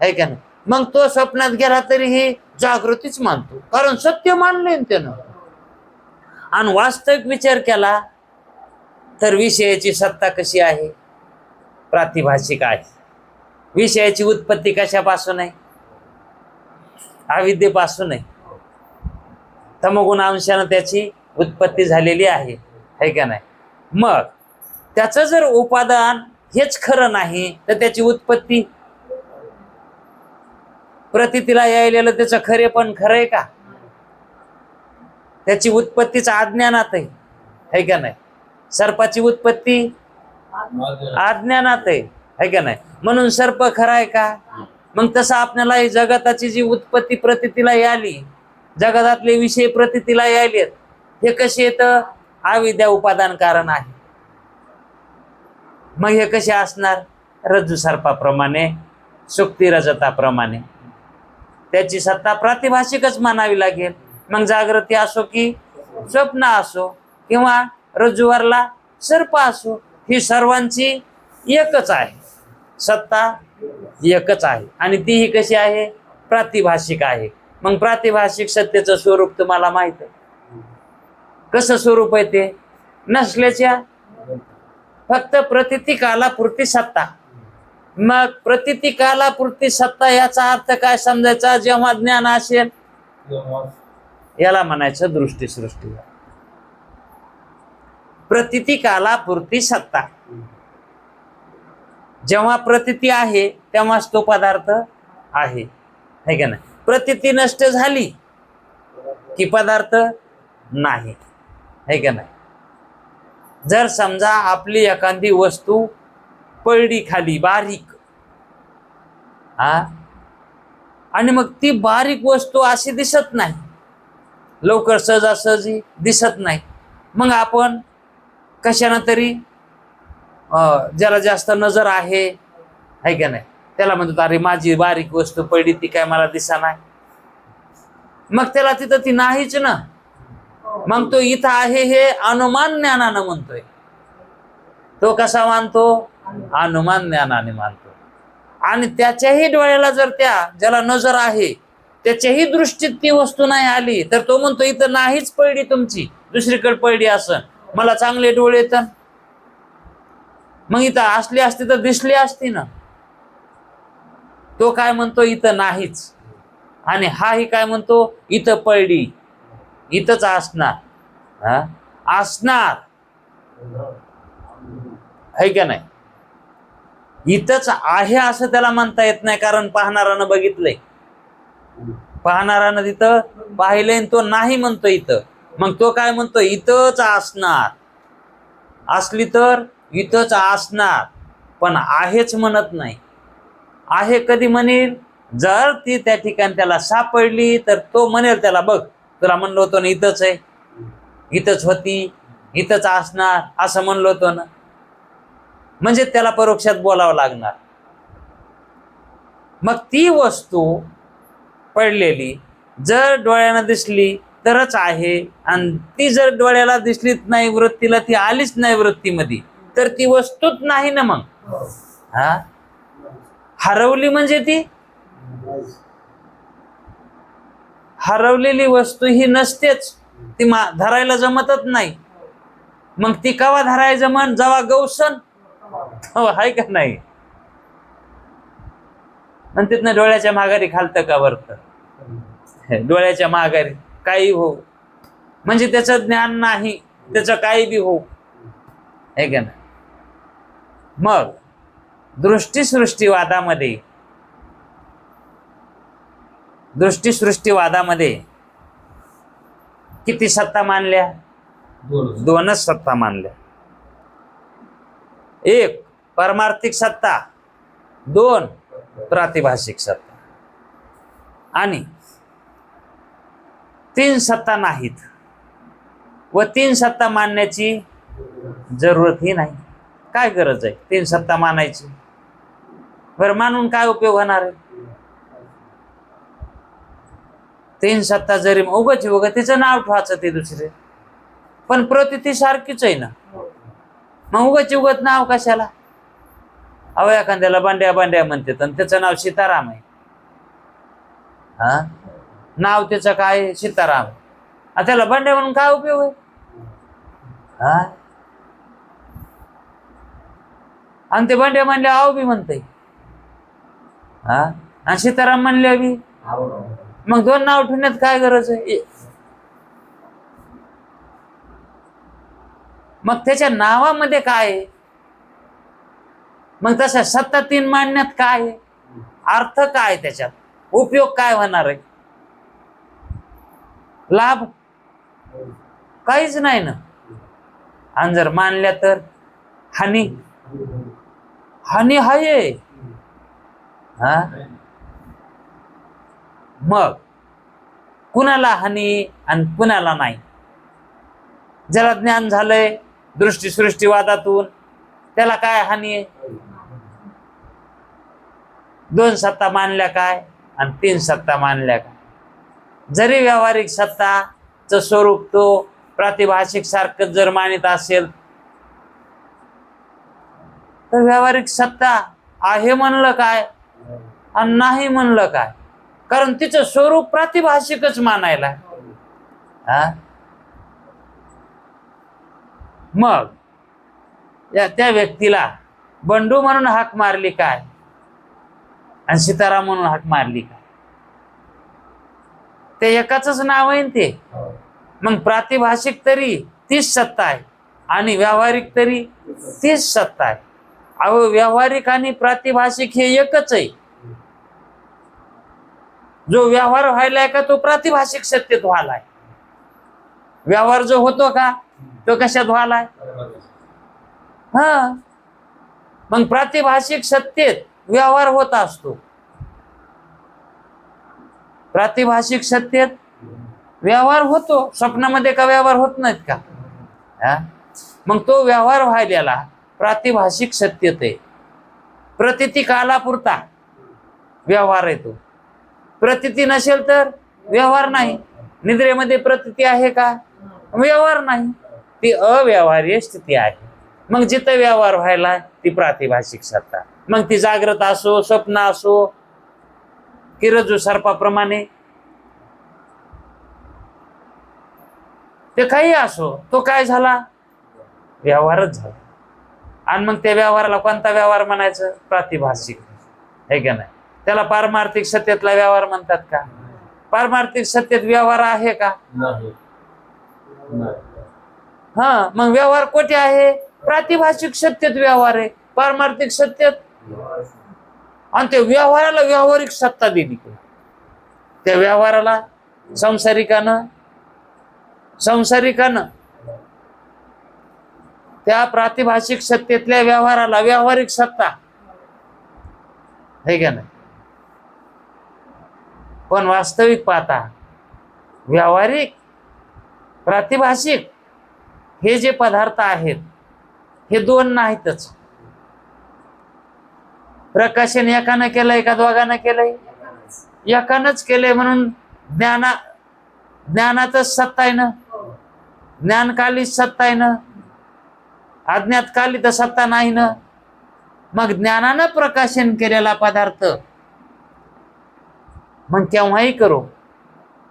आहे का नाही? मग तो स्वप्नात गेला तरी हे जागृतीच मानतो, कारण सत्य मानलंय त्यानं. आणि वास्तविक विचार केला तर विषयाची सत्ता कशी आहे? प्रातिभाषिक आहे. विषयाची उत्पत्ती कशापासून आहे? अविद्येपासून आहे. तमोगुण अंशानं त्याची उत्पत्ती झालेली आहे, है का नाही? मग त्याचं जर उपादान हेच खरं नाही तर त्याची उत्पत्ती, प्रतीतीला यायलेलं त्याचं खरे पण खरं आहे का? त्याची उत्पत्तीच अज्ञानात आहे, है का नाही? सर्पाची उत्पत्ती अज्ञानात आहे, है का नाही? म्हणून सर्प खरा आहे का? मग तसं आपल्याला ही जगताची जी उत्पत्ती प्रतीतीला याली, जगतातले विषय प्रतीतीला यायलेत, हे कसे येतं? अविद्या उपादान कारण आहे. मग हे कसे असणार? रज्जू सर्पाप्रमाणे, सुक्ती रजताप्रमाणे. त्याची सत्ता प्रातिभाषिकच मानावी लागेल. मग जागृती असो की स्वप्न असो किंवा रज्जूवरला सर्प असो, ही सर्वांची एकच आहे, सत्ता एकच आहे. आणि तीही कशी आहे? प्रातिभाषिक आहे. मग प्रातिभाषिक सत्तेचं स्वरूप तुम्हाला माहित आहे. कसं स्वरूप आहे ते? नसल्याच्या फक्त प्रतीती कालापुरती सत्ता. मग प्रतीती कालापुरती सत्ता याचा अर्थ काय समजायचा? जेव्हा ज्ञान असेल याला म्हणायचं दृष्टीसृष्टी. प्रतीती कालापुरती सत्ता. जेव्हा प्रतीती आहे तेव्हाच तो पदार्थ आहे, है का नाही? प्रतीती नष्ट झाली की पदार्थ नाही, है का नाही? जर समजा आपली एखादी वस्तू पडली खाली बारीक, आणि मग ती बारीक वस्तू अशी दिसत नाही, लवकर सहजासहजी दिसत नाही. मग आपण कशानं तरी ज्याला जास्त नजर आहे का नाही, त्याला म्हणतो अरे माझी बारीक वस्तू पडली, ती काय मला दिसा नाही. मग त्याला तिथं ती नाहीच ना. मग तो इथं आहे हे अनुमान ज्ञानानं म्हणतोय. तो कसा मानतो? अनुमान ज्ञानाने मानतो. आणि त्याच्याही डोळ्याला जर ज्याला नजर आहे त्याच्याही दृष्टीत ती वस्तू नाही आली तर तो म्हणतो इथं नाहीच पडली, तुमची दुसरीकडे पडली असं. मला चांगले डोळे येतात, मग इथं असली असती तर दिसली असती ना. तो काय म्हणतो? इथं नाहीच. आणि हाही काय म्हणतो? इथं पडली, इथंच असणार. हा, असणार है का नाही? इथंच आहे असं त्याला म्हणता येत नाही, कारण पाहणारानं बघितलंय. पाहणारानं तिथं पाहिलंय, तो नाही म्हणतो इथं. मग तो काय म्हणतो? इथंच असणार. असली तर इथंच असणार, पण आहेच म्हणत नाही. आहे कधी म्हणेल? जर ती त्या ठिकाणी त्याला सापडली तर तो म्हणेल त्याला, बघ तुला म्हणलो होतो ना इथंच आहे, इथंच होती, इथंच असणार असं म्हणलो होतो ना. म्हणजे त्याला परोक्षात बोलावं लागणार. मग ती वस्तू पडलेली जर डोळ्यानं दिसली तरच आहे, आणि ती जर डोळ्याला दिसलीच नाही, वृत्तीला ती आलीच नाही वृत्तीमध्ये, तर ती वस्तूच नाही ना. मग हा, हरवली म्हणजे ती हरवलेली वस्तू ही नसतेच, ती धरायला जमतच नाही. मग ती कवा धरायला जमन? जेव्हा गवसन आहे का नाही? म्हणतात ना डोळ्याच्या माघारी खालतं का वरतं. डोळ्याच्या माघारी काही हो, म्हणजे त्याचं ज्ञान नाही, त्याचं काही बी हो, आहे का नाही? मग दृष्टीसृष्टीवादामध्ये किती सत्ता मानल्या? दोनच सत्ता मानल्या. एक परमार्थिक सत्ता, दोन प्रातिभाषिक सत्ता, आणि तीन सत्ता नाहीत. व तीन सत्ता मानण्याची जरूरतही नाही. काय गरज आहे तीन सत्ता मानायची? बरं, मानून काय उपयोग होणार आहे? तीन सत्ता जरी उगाच तिचं नाव ठेवायचं ते दुसरे, पण प्रतीती सारखीच आहे ना. मग उगाच नाव कशाला? अहो, एखाद्याला बांड्या बांड्या म्हणते तर त्याचं नाव सीताराम आहे. हा, नाव त्याचं काय? सीताराम. त्याला बांड्या म्हणून काय उपयोग आहे? हा, आणि ते बांड्या म्हणल्या आव बी म्हणते, हा, आणि सीताराम म्हणल्या बी. मग दोन नाव ठेवण्यात काय गरज आहे? मग त्याच्या नावामध्ये काय आहे? मग तशा सत्ता तीन मानण्यात काय आहे? अर्थ काय? त्याच्यात उपयोग काय होणार आहे? लाभ काहीच नाही ना. आणि जर मानल्या तर हानी आहे. हा, मग कुणाला हानी आणि कुणाला नाही? ज्याला ज्ञान झालंय दृष्टीसृष्टीवादातून त्याला काय हानी आहे? दोन सत्ता मानल्या काय आणि तीन सत्ता मानल्या काय? जरी व्यावहारिक सत्ताचं स्वरूप तो प्रातिभाषिक सारखं जर मानित असेल तर व्यावहारिक सत्ता आहे म्हणलं काय आणि नाही म्हणलं काय? कारण तिचं स्वरूप प्रातिभाषिकच मानायला. हा, मग त्या व्यक्तीला बंडू म्हणून हाक मारली काय आणि सीताराम म्हणून हाक मारली काय? ते एकाच नाव आहे ते. मग प्रातिभाषिक तरी तीच सत्ता आहे आणि व्यावहारिक तरी तीच सत्ता आहे. अहो, व्यावहारिक आणि प्रातिभाषिक हे एकच आहे. जो व्यवहार व्हायलाय का तो प्रातिभाषिक सत्तेत व्हायलाय. व्यवहार जो होतो का तो कशात व्हायलाय? हा, मग प्रातिभाषिक सत्तेत व्यवहार होत असतो. प्रातिभाषिक सत्तेत व्यवहार होतो. स्वप्नामध्ये का व्यवहार होत नाहीत का? हा, मग तो व्यवहार व्हायला प्रातिभाषिक सत्तेत आहे. प्रतीती कालापुरता व्यवहार येतो. प्रतीती नसेल तर व्यवहार नाही. निद्रेमध्ये प्रतीती आहे का? व्यवहार नाही. ती अव्यवहार्य स्थिती आहे. मग जिथं व्यवहार व्हायला ती प्रातिभाषिक सत्ता, मग ती जागृत असो, स्वप्न असो, की रज्जू सर्पाप्रमाणे, ते काही असो, तो काय झाला? व्यवहारच झाला. आणि मग त्या व्यवहाराला कोणता व्यवहार म्हणायचं? प्रातिभाषिक, हे का नाही? त्याला पारमार्थिक सत्तेतला व्यवहार म्हणतात का? पारमार्थिक सत्तेत व्यवहार आहे का? नाही. हा, मग व्यवहार कोठे आहे? प्रातिभाषिक सत्तेत व्यवहार आहे, पारमार्थिक सत्तेत. आणि त्या व्यवहाराला व्यावहारिक सत्ता दिली, त्या व्यवहाराला संसारिकानं त्या प्रातिभाषिक सत्तेतल्या व्यवहाराला व्यावहारिक सत्ता, है का नाही? पण वास्तविक पाहता व्यावहारिक, प्रातिभाषिक हे जे पदार्थ आहेत हे दोन नाहीतच. प्रकाशन एकानं केलंय का दोघांना केलंय? एकानंच केलंय. म्हणून ज्ञानातच सत्ता आहे ना, ज्ञानकालीच सत्ता आहे ना, अज्ञात काली तर सत्ता नाही ना. मग ज्ञानानं प्रकाशन केलेला पदार्थ मग केव्हाही करो,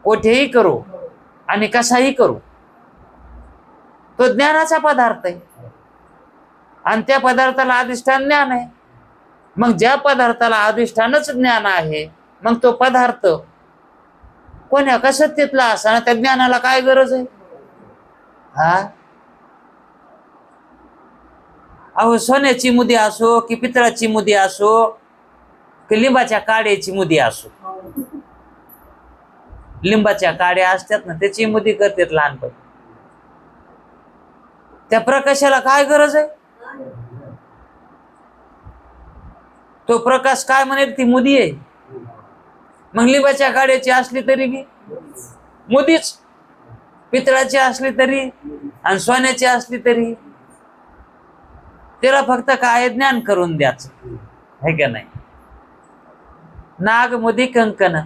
कोठेही करो आणि कसाही करो, तो ज्ञानाचा पदार्थ आहे. आणि त्या पदार्थाला अधिष्ठान ज्ञान आहे. मग ज्या पदार्थाला अधिष्ठानच ज्ञान आहे, मग तो पदार्थ कोण्या का सत्तेतला असा, त्या ज्ञानाला काय गरज आहे? हा, अहो, सोन्याची मुदी असो की पितळाची मुदी असो की लिंबाच्या काड्याची मुदी असो, लिंबाच्या काड्या असतात ना, त्याची मुदी करतात लहानपणी. त्या प्रकाशाला काय गरज आहे? तो प्रकाश काय म्हणेल? ती मुदी आहे. मग लिंबाच्या काड्याची असली तरी बी मुदीच, पितळाची असली तरी आणि सोन्याची असली तरी, त्याला फक्त काय ज्ञान करून द्यायचं, है का नाही? नाग मुदी कंकन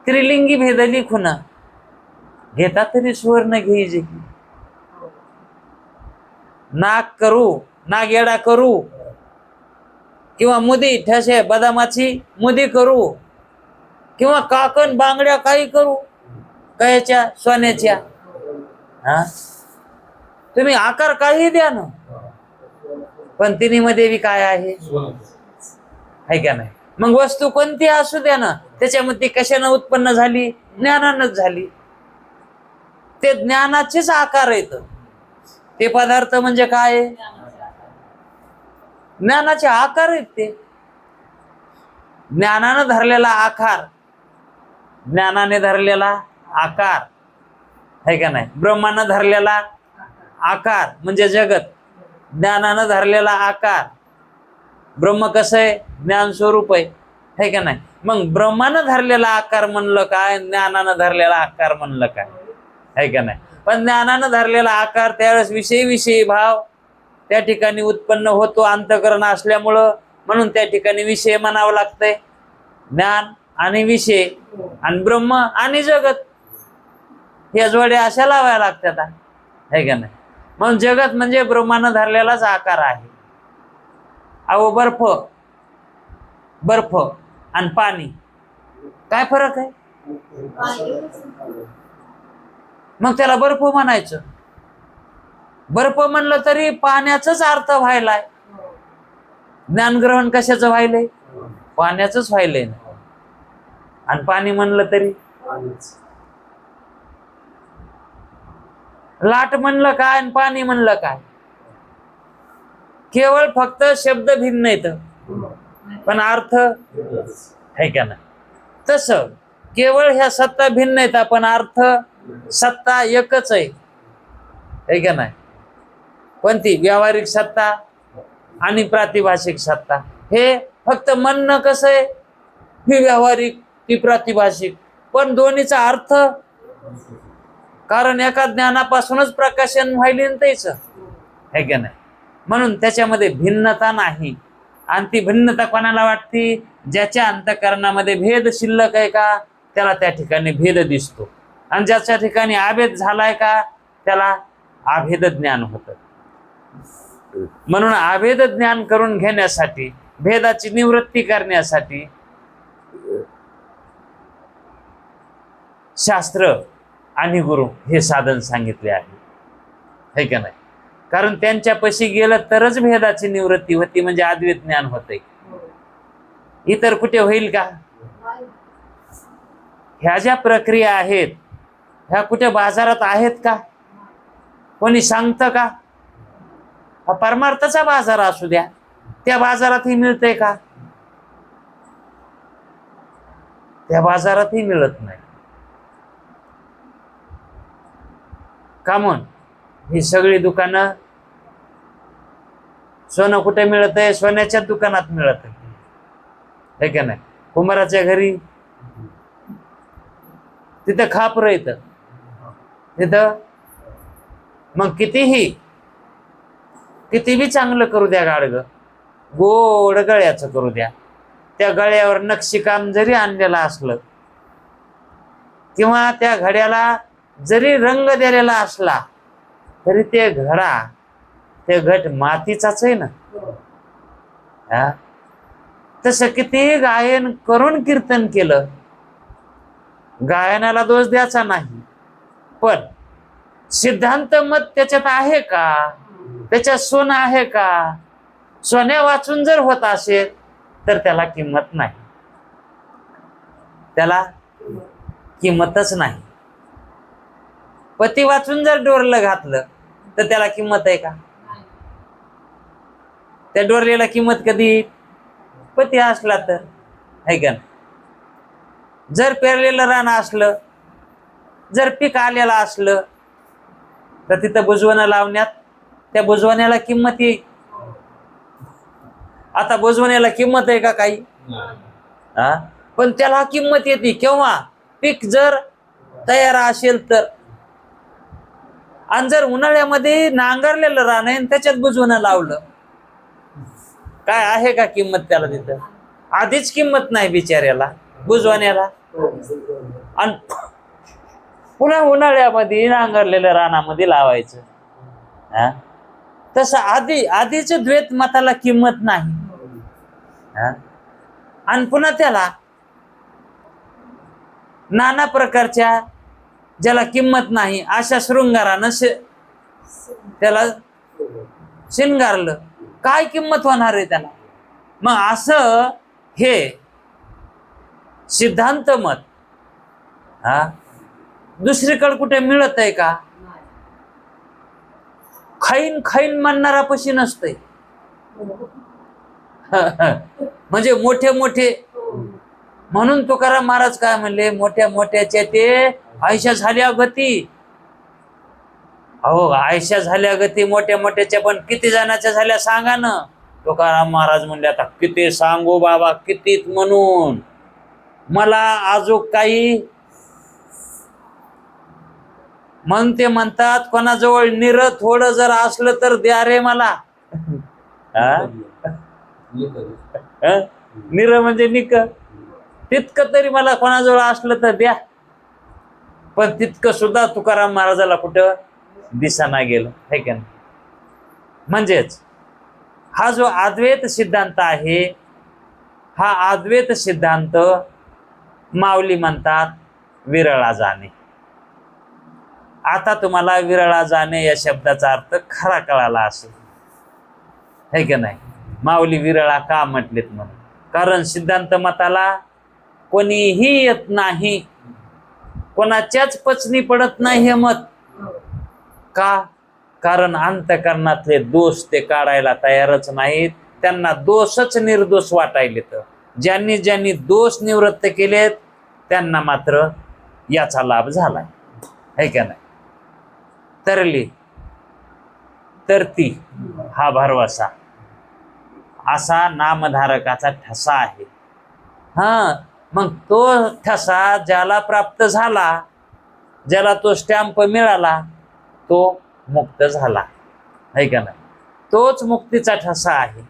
त्रिलिंगी भेदली खुन, घेता तरी सुवर्ण घेईजे. नाग करू, नागेडा करू, किंवा मुदी ठसे बदामाची मुदी करू, किंवा काकण बांगड्या काही करू, कयाच्या? सोन्याच्या. हा, तुम्ही आकार काही द्या ना, पण तिन्हीमध्ये बी काय आहे? का नाही? मग वस्तू कोणती असू द्या ना, त्याच्यामध्ये कशानं उत्पन्न झाली? ज्ञानानंच झाली. ते ज्ञानाचेच आकार आहेत. ते पदार्थ म्हणजे काय? ज्ञानाचे आकार आहेत. ते ज्ञानानं धरलेला आकार, ज्ञानाने धरलेला आकार, है का नाही? ब्रह्मानं धरलेला आकार म्हणजे जगत, ज्ञानानं धरलेला आकार. ब्रह्म कसं आहे? ज्ञान स्वरूप आहे, है का नाही? मग ब्रह्मानं धरलेला आकार म्हणलं काय, ज्ञानानं धरलेला आकार म्हणलं काय, है का नाही? पण ज्ञानानं धरलेला आकार त्यावेळेस विषयी भाव त्या ठिकाणी उत्पन्न होतो, अंतःकरण असल्यामुळं. म्हणून त्या ठिकाणी विषय म्हणावं लागतंय. ज्ञान आणि विषय आणि ब्रह्म आणि जगत, या जोड्या अशा लावायला लागतात, है का नाही? म्हणून जगत म्हणजे ब्रह्मानं धरलेलाच आकार आहे. अहो, बर्फ आणि पाणी काय फरक आहे? मग त्याला बर्फ म्हणायचं. बर्फ म्हणलं तरी पाण्याचाच अर्थ व्हायलाय. ज्ञानग्रहण कशाचं व्हायलंय? पाण्याचंच व्हायलंय ना. आणि पाणी म्हणलं तरी, लाट म्हणलं काय आणि पाणी म्हणलं काय? केवळ फक्त शब्द भिन्न आहेत, पण अर्थ है का नाही? तसं केवळ ह्या सत्ता भिन्न आहेत, पण अर्थ सत्ता एकच आहे, है का नाही? पण ती व्यावहारिक सत्ता आणि प्रातिभाषिक सत्ता, हे फक्त म्हणणं कसं आहे? ही व्यावहारिक, ती प्रातिभाषिक, पण दोन्हीचा अर्थ, कारण एका ज्ञानापासूनच प्रकाशन व्हायले त्याचं, है का नाही? म्हणून त्याच्यामध्ये भिन्नता नाही. आणि ती भिन्नता कोणाला वाटते? ज्याच्या अंतःकरणामध्ये भेद शिल्लक आहे का, त्याला त्या ठिकाणी भेद दिसतो. आणि ज्याच्या ठिकाणी अभेद झालाय का, त्याला अभेद ज्ञान होतं. म्हणून अभेद ज्ञान करून घेण्यासाठी, भेदाची निवृत्ती करण्यासाठी शास्त्र आणि गुरु हे साधन सांगितले आहे का नाही? कारण त्यांच्यापाशी गेलं तरच भेदाची निवृत्ती होती, म्हणजे अद्वैत ज्ञान होते. इतर कुठे होईल का? ह्या ज्या प्रक्रिया आहेत ह्या कुठे बाजारात आहेत का? कोणी सांगतं का? हा परमार्थाचा बाजार असू द्या, त्या बाजारातही मिळतंय का? त्या बाजारातही मिळत नाही. का म्हणून? ही सगळी दुकानं, सोनं कुठे मिळतंय? सोन्याच्या दुकानात मिळत आहे का नाही? कुंभाराच्या घरी तिथं खापर येतं, तिथं मग किती बी चांगलं करू द्या गाडग, गोड गळ्याचं करू द्या, त्या गळ्यावर नक्षीकाम जरी आणलेलं असलं किंवा त्या घड्याला जरी रंग दिलेला असला तरी ते घट मातीचाच आहे ना. हा, तसं किती गायन करून कीर्तन केलं, गायनाला दोष द्यायचा नाही, पण सिद्धांत मत त्याच्यात आहे का? त्याच्यात सोनं आहे का? सोन्या वाचून जर होत असेल तर त्याला किंमत नाही, त्याला किंमतच नाही. पती वाचून जर डोरलं घातलं तर त्याला किंमत आहे का? त्या डोरलेला किंमत कधी? पती असला तर, आहे का? जर पेरलेलं रान असलं, जर पीक आलेलं असलं तर तिथं बुजवणं लावण्यात त्या बुजवण्याला किंमत येईल. आता बुजवण्याला किंमत आहे का काही? हा, पण त्याला किंमत येते केव्हा? पीक जर तयार असेल तर. आणि जर उन्हाळ्यामध्ये नांगरलेलं रान आहे त्याच्यात बुजवणं लावलं, काय आहे का किंमत त्याला? तिथं आधीच किंमत नाही बिचाऱ्याला, बुजवण्याला. आणि पुन्हा उन्हाळ्यामध्ये नांगरलेल्या रानामध्ये लावायचं. हा, तसं आधीच द्वैत मताला किंमत नाही. आणि पुन्हा त्याला नाना प्रकारच्या ज्याला किंमत नाही अशा शृंगारानं त्याला शिंगारलं, काय किंमत होणार आहे त्याला? मग असं हे सिद्धांत मत हा दुसरीकडे कुठे मिळत आहे का? खाईन खाईन म्हणणारा पशी नसतंय. म्हणजे मोठे म्हणून तुकाराम महाराज काय म्हणले? मोठ्या मोठ्याच्या ते आयशा झाल्या गती. अहो, आयशा झाल्या गती मोठ्या मोठ्याच्या, पण किती जणांच्या झाल्या सांगा ना. तुकाराम महाराज म्हणले, आता किती सांगू बाबा, कितीत म्हणून मला अजून काही. म्हणून ते म्हणतात, कोणाजवळ निर थोडं जर असलं तर द्या रे मला. निर म्हणजे निक, तितकं तरी मला कोणाजवळ असलं तर द्या. पण तितकं सुद्धा तुकाराम महाराजाला कुठं दिसाना गेलं, है का नाही? म्हणजेच हा जो अद्वैत सिद्धांत आहे, हा अद्वैत सिद्धांत माऊली म्हणतात विरळा जाणे. आता तुम्हाला विरळा जाणे या शब्दाचा अर्थ खरा कळाला असेल, है का नाही? माऊली विरळा का म्हटलेत म्हणून? कारण सिद्धांत मताला कोणीही येत नाही, कोणाच्याच पचनी पडत नाही हे मत. का? कारण अंतःकरणातले दोष ते काढायला तयारच नाहीत. त्यांना दोषच निर्दोष वाटायले. तर ज्यांनी ज्यांनी दोष निवृत्त केलेत त्यांना मात्र याचा लाभ झालाय, है का नाही? तरली तरती हा भरवसा असा नामधारकाचा ठसा आहे. हा, मग तो ठसा ज्याला प्राप्त झाला, ज्याला तो स्टॅम्प मिळाला, तो मुक्त झाला, है का नाही? तोच मुक्तीचा ठसा आहे,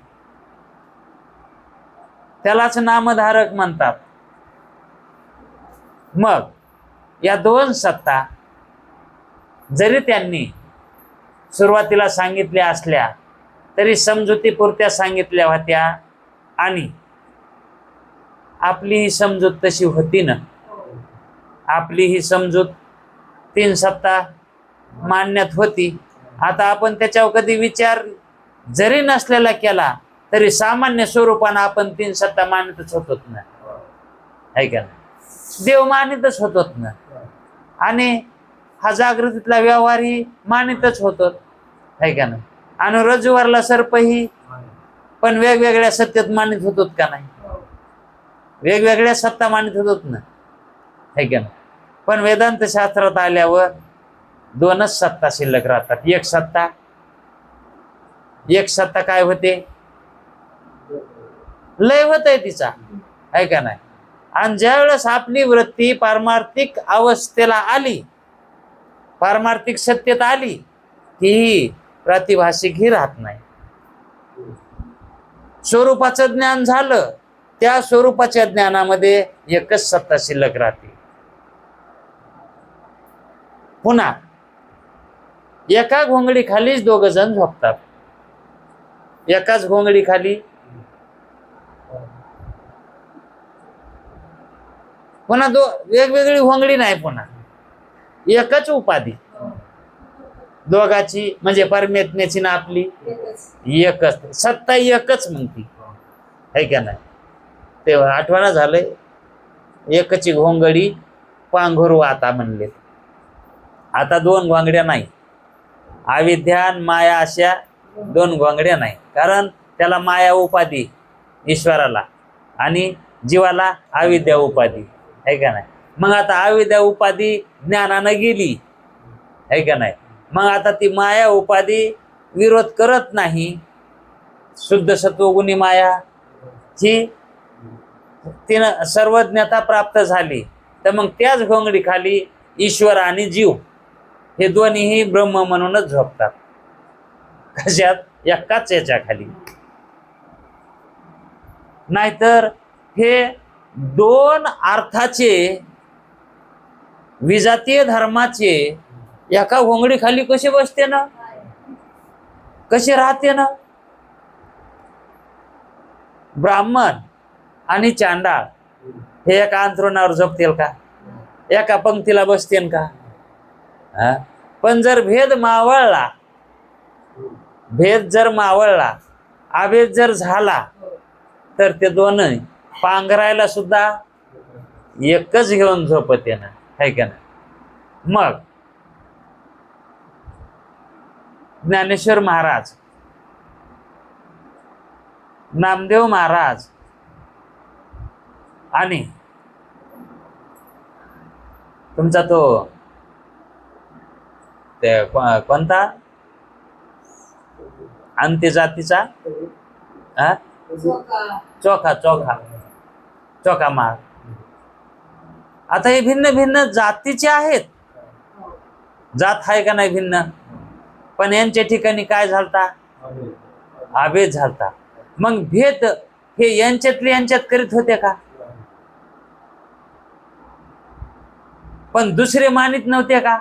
त्यालाच नामधारक म्हणतात. मग या दोन सत्ता जरी त्यांनी सुरुवातीला सांगितल्या असल्या तरी समजुतीपुरत्या सांगितल्या होत्या, आणि आपली ही समजूत तशी होती ना. आपली ही समजूत 3 सत्ता मानण्यात होती. आता आपण त्याच्यावर कधी विचार जरी नसलेला केला तरी सामान्य स्वरूपानं आपण 3 सत्ता मानतच होतो ना, आहे का नाही? देव मानितच होतो ना, आणि हा जागृतीतला व्यवहारही मानितच होतो, आहे का नाही? आणि रज्जुवरला सर्पही पण वेगवेगळ्या सत्तेत मानित होतो का नाही? वेगवेगळ्या सत्ता मानित होतो ना, आहे का नाही? पण वेदांत शास्त्रात आल्यावर 2च सत्ता शिल्लक राहतात. एक सत्ता काय होते? लय होतय तिचा, आहे का नाही? आणि ज्या वेळेस आपली वृत्ती पारमार्थिक अवस्थेला आली, पारमार्थिक सत्तेत आली, ती प्रातिभाषिक ही राहत नाही. स्वरूपाचं ज्ञान झालं, त्या स्वरूपाच्या ज्ञानामध्ये एकच सत्ता शिल्लक राहते. पुन्हा एका घोंगडी खालीच 2 जण झोपतात. एकाच घोंगडी खाली पुन्हा वेगवेगळी घोंगडी नाही, पुन्हा एकच उपाधी दोघाची, म्हणजे परमेत्म्याची ना आपली एकच सत्ता, एकच म्हणती, आहे का नाही? तेव्हा आठवणा झालंय, एकची घोंगडी पांघरू आता म्हणले. आता 2 घोंगड्या नाही. अविद्या आणि माया अशा 2 घोंगड्या नाही, कारण त्याला माया उपाधी ईश्वराला, आणि जीवाला अविद्या उपाधी, आहे का नाही? मग आता अविद्या उपाधी ज्ञानानं गेली, आहे का नाही? मग आता ती माया उपाधी विरोध करत नाही. शुद्ध सत्वगुणी माया ही तिनं सर्वज्ञता प्राप्त झाली, तर मग त्याच घोंगडी खाली ईश्वर आणि जीव हे दोन्हीही ब्रह्म म्हणूनच झोपतात. कशात? एकाच याच्या खाली. नाहीतर हे 2 अर्थाचे, विजातीय धर्माचे एका घोंगडी खाली कसे बसते ना, कसे राहते ना? ब्राह्मण आणि चांडाळ हे एका अंथरुणावर झोपतील का? एका पंक्तीला बसतील का? पण जर भेद जर मावळला, अभेद जर झाला, तर ते दोन्ही पांघरायला सुद्धा एकच घेऊन झोपते ना, है का नाही? मग ज्ञानेश्वर महाराज, नामदेव महाराज आणि तुमचा तो ते कोणता अंत्यजातीचा चोखा महाराज, आता हे भिन्न भिन्न जातीचे आहेत. जात आहे का नाही भिन्न, पण यांच्या ठिकाणी काय झालता? अभेद झालता. मग भेद हे यांच्यातले यांच्यात करीत होते का? पण दुसरे मानित नव्हते का?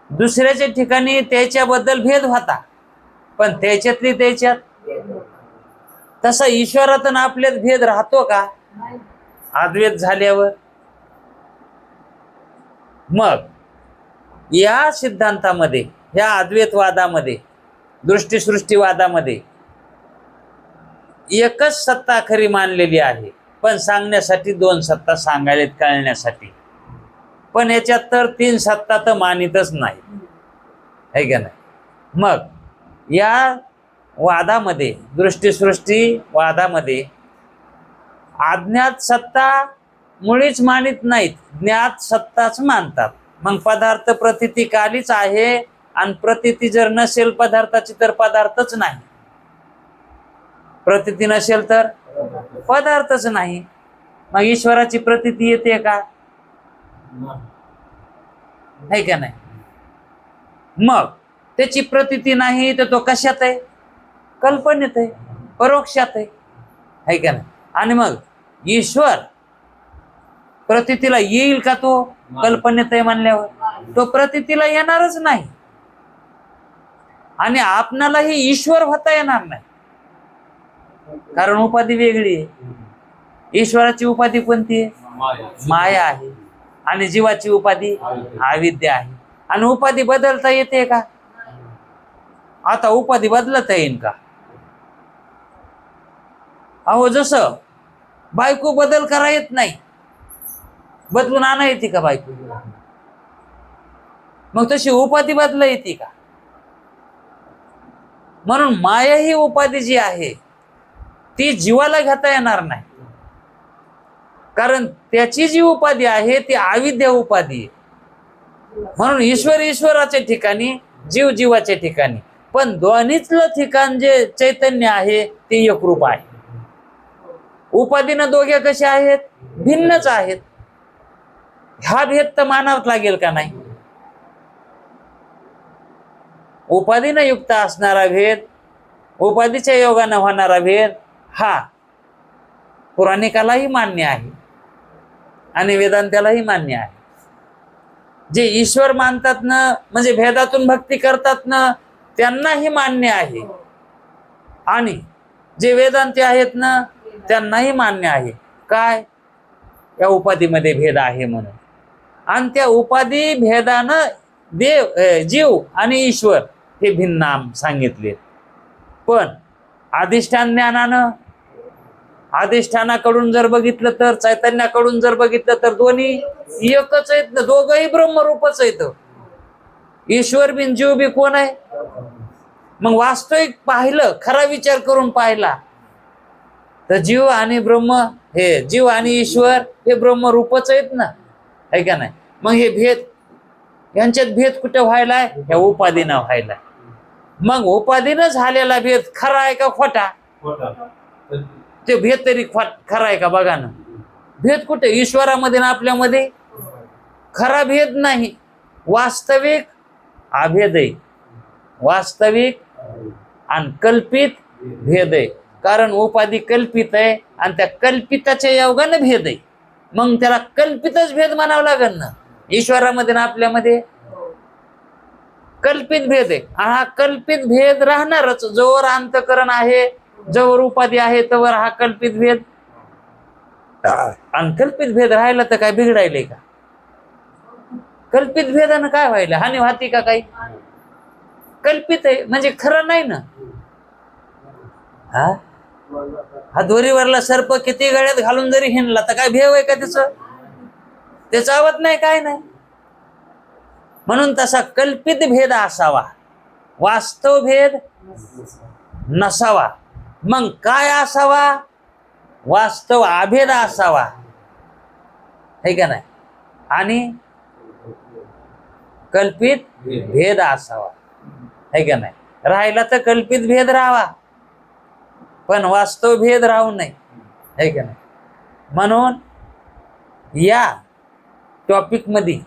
दुसऱ्याच्या ठिकाणी त्याच्याबद्दल भेद होता, पण त्याच्यातली त्याच्यात. तसा ईश्वरात आणि आपल्यात भेद राहतो का अद्वैत झाल्यावर? मग या सिद्धांतामध्ये, या अद्वैतवादामध्ये, दृष्टीसृष्टीवादामध्ये एकच सत्ता खरी मानलेली आहे, पण सांगण्यासाठी 2 सत्ता सांगायला कळण्यासाठी. पण याच्यात तर 3 सत्ता तर मानितच नाही, है का नाही? मग या वादामध्ये, दृष्टीसृष्टी वादामध्ये अज्ञात सत्ता मुळीच मानित नाहीत, ज्ञात सत्ताच मानतात. मग पदार्थ प्रतीती कालीच आहे, आणि प्रतीती जर नसेल पदार्थाची तर पदार्थच नाही. प्रतीती नसेल तर पदार्थच नाही. मग ईश्वराची प्रतीती येते का? है का नाही? मग त्याची प्रतीती नाही तर तो कशात आहे? कल्पनेत आहे, परोक्षात आहे, है का नाही? आणि मग ईश्वर प्रतीतीला येईल का? तो कल्पनेत आहे म्हणल्यावर तो प्रतीतीला येणारच नाही. आणि आपणालाही ईश्वर होता येणार नाही, कारण उपाधी वेगळी आहे. ईश्वराची उपाधी कोणती आहे? माया आहे. आणि जीवाची उपाधी अविद्या आहे. आणि उपाधी बदलता येते का? आता उपाधी बदलता येईल का? अहो, जसं बायको बदल करा येत नाही, बदलून आणा येते का बायको? मग तशी उपाधी बदला येते का? म्हणून माया ही उपाधी जी आहे ती जीवाला घेता येणार नाही, कारण त्याची जी उपाधी आहे ती अविद्या उपाधी आहे. म्हणून ईश्वर ईश्वराच्या ठिकाणी, जीव जीवाच्या ठिकाणी, पण दोन्हीतलं ठिकाण जे चैतन्य आहे ते एकरूप आहे. उपाधीनं दोघे कसे आहेत? भिन्नच आहेत. हा भेद तर मानावाच लागेल का नाही? उपाधीनं युक्त असणारा भेद, उपाधीच्या योगानं होणारा भेद हा पुराणिकालाही मान्य आहे आणि वेदांतालाही मान्य आहे. जे ईश्वर मानतात ना, म्हणजे भेदातून भक्ती करतात ना, त्यांनाही मान्य आहे. आणि जे वेदांती आहेत ना, त्यांनाही मान्य आहे. काय? या उपाधीमध्ये भेद आहे म्हणून. आणि त्या उपाधी भेदानं जीव आणि ईश्वर हे भिन्न नाम सांगितले. पण अधिष्ठान ज्ञानानं, अधिष्ठानाकडून जर बघितलं तर, चैतन्याकडून जर बघितलं तर दोन्ही एकच आहेत ना, दोघंही ब्रह्मरूपच आहेत. ईश्वर बिन जीव बी कोण आहे? मग वास्तविक पाहिलं, खरा विचार करून पाहिला तर जीव आणि ब्रह्म, हे जीव आणि ईश्वर हे ब्रह्मरूपच आहेत ना, आहे का नाही? मग हे भेद, यांच्यात भेद कुठे व्हायलाय? ह्या उपाधीनं व्हायलाय. मग उपाधीनं झालेला भेद खरा आहे का खोटा? ते भेद तरी खरा आहे का? बघा ना, भेद कुठे? ईश्वरामध्ये ना आपल्यामध्ये खरा भेद नाही, वास्तविक अभेद आहे. वास्तविक आणि कल्पित भेद आहे. कारण उपाधी कल्पित आहे आणि त्या कल्पिताच्या योगानं भेद आहे. मग त्याला कल्पितच भेद म्हणावं लागेल ना. ईश्वरामध्ये ना आपल्यामध्ये कल्पित भेद आहे. हा कल्पित भेद राहणारच. जोवर अंतकरण आहे, जोवर उपाधी आहे, तोवर हा कल्पित भेद. आणि कल्पित भेद राहिला तर काय बिघडायले का? कल्पित भेदानं काय व्हायला? हानी वाहती का काही? कल्पित आहे म्हणजे खरं नाही ना. हा दोरीवरला सर्प किती गळ्यात घालून जरी हिंडला तर काय भेव आहे का त्याचं? ते चावत नाही, काय नाही. म्हणून तसा कल्पित भेद असावा, वास्तव भेद नसावा. मग काय असावा? वास्तव अभेद असावा, है का नाही? आणि कल्पित भेद असावा, है का नाही? राहिला तर कल्पित भेद राहावा, पण वास्तव भेद राहू नये, है का नाही? म्हणून या टॉपिक मध्ये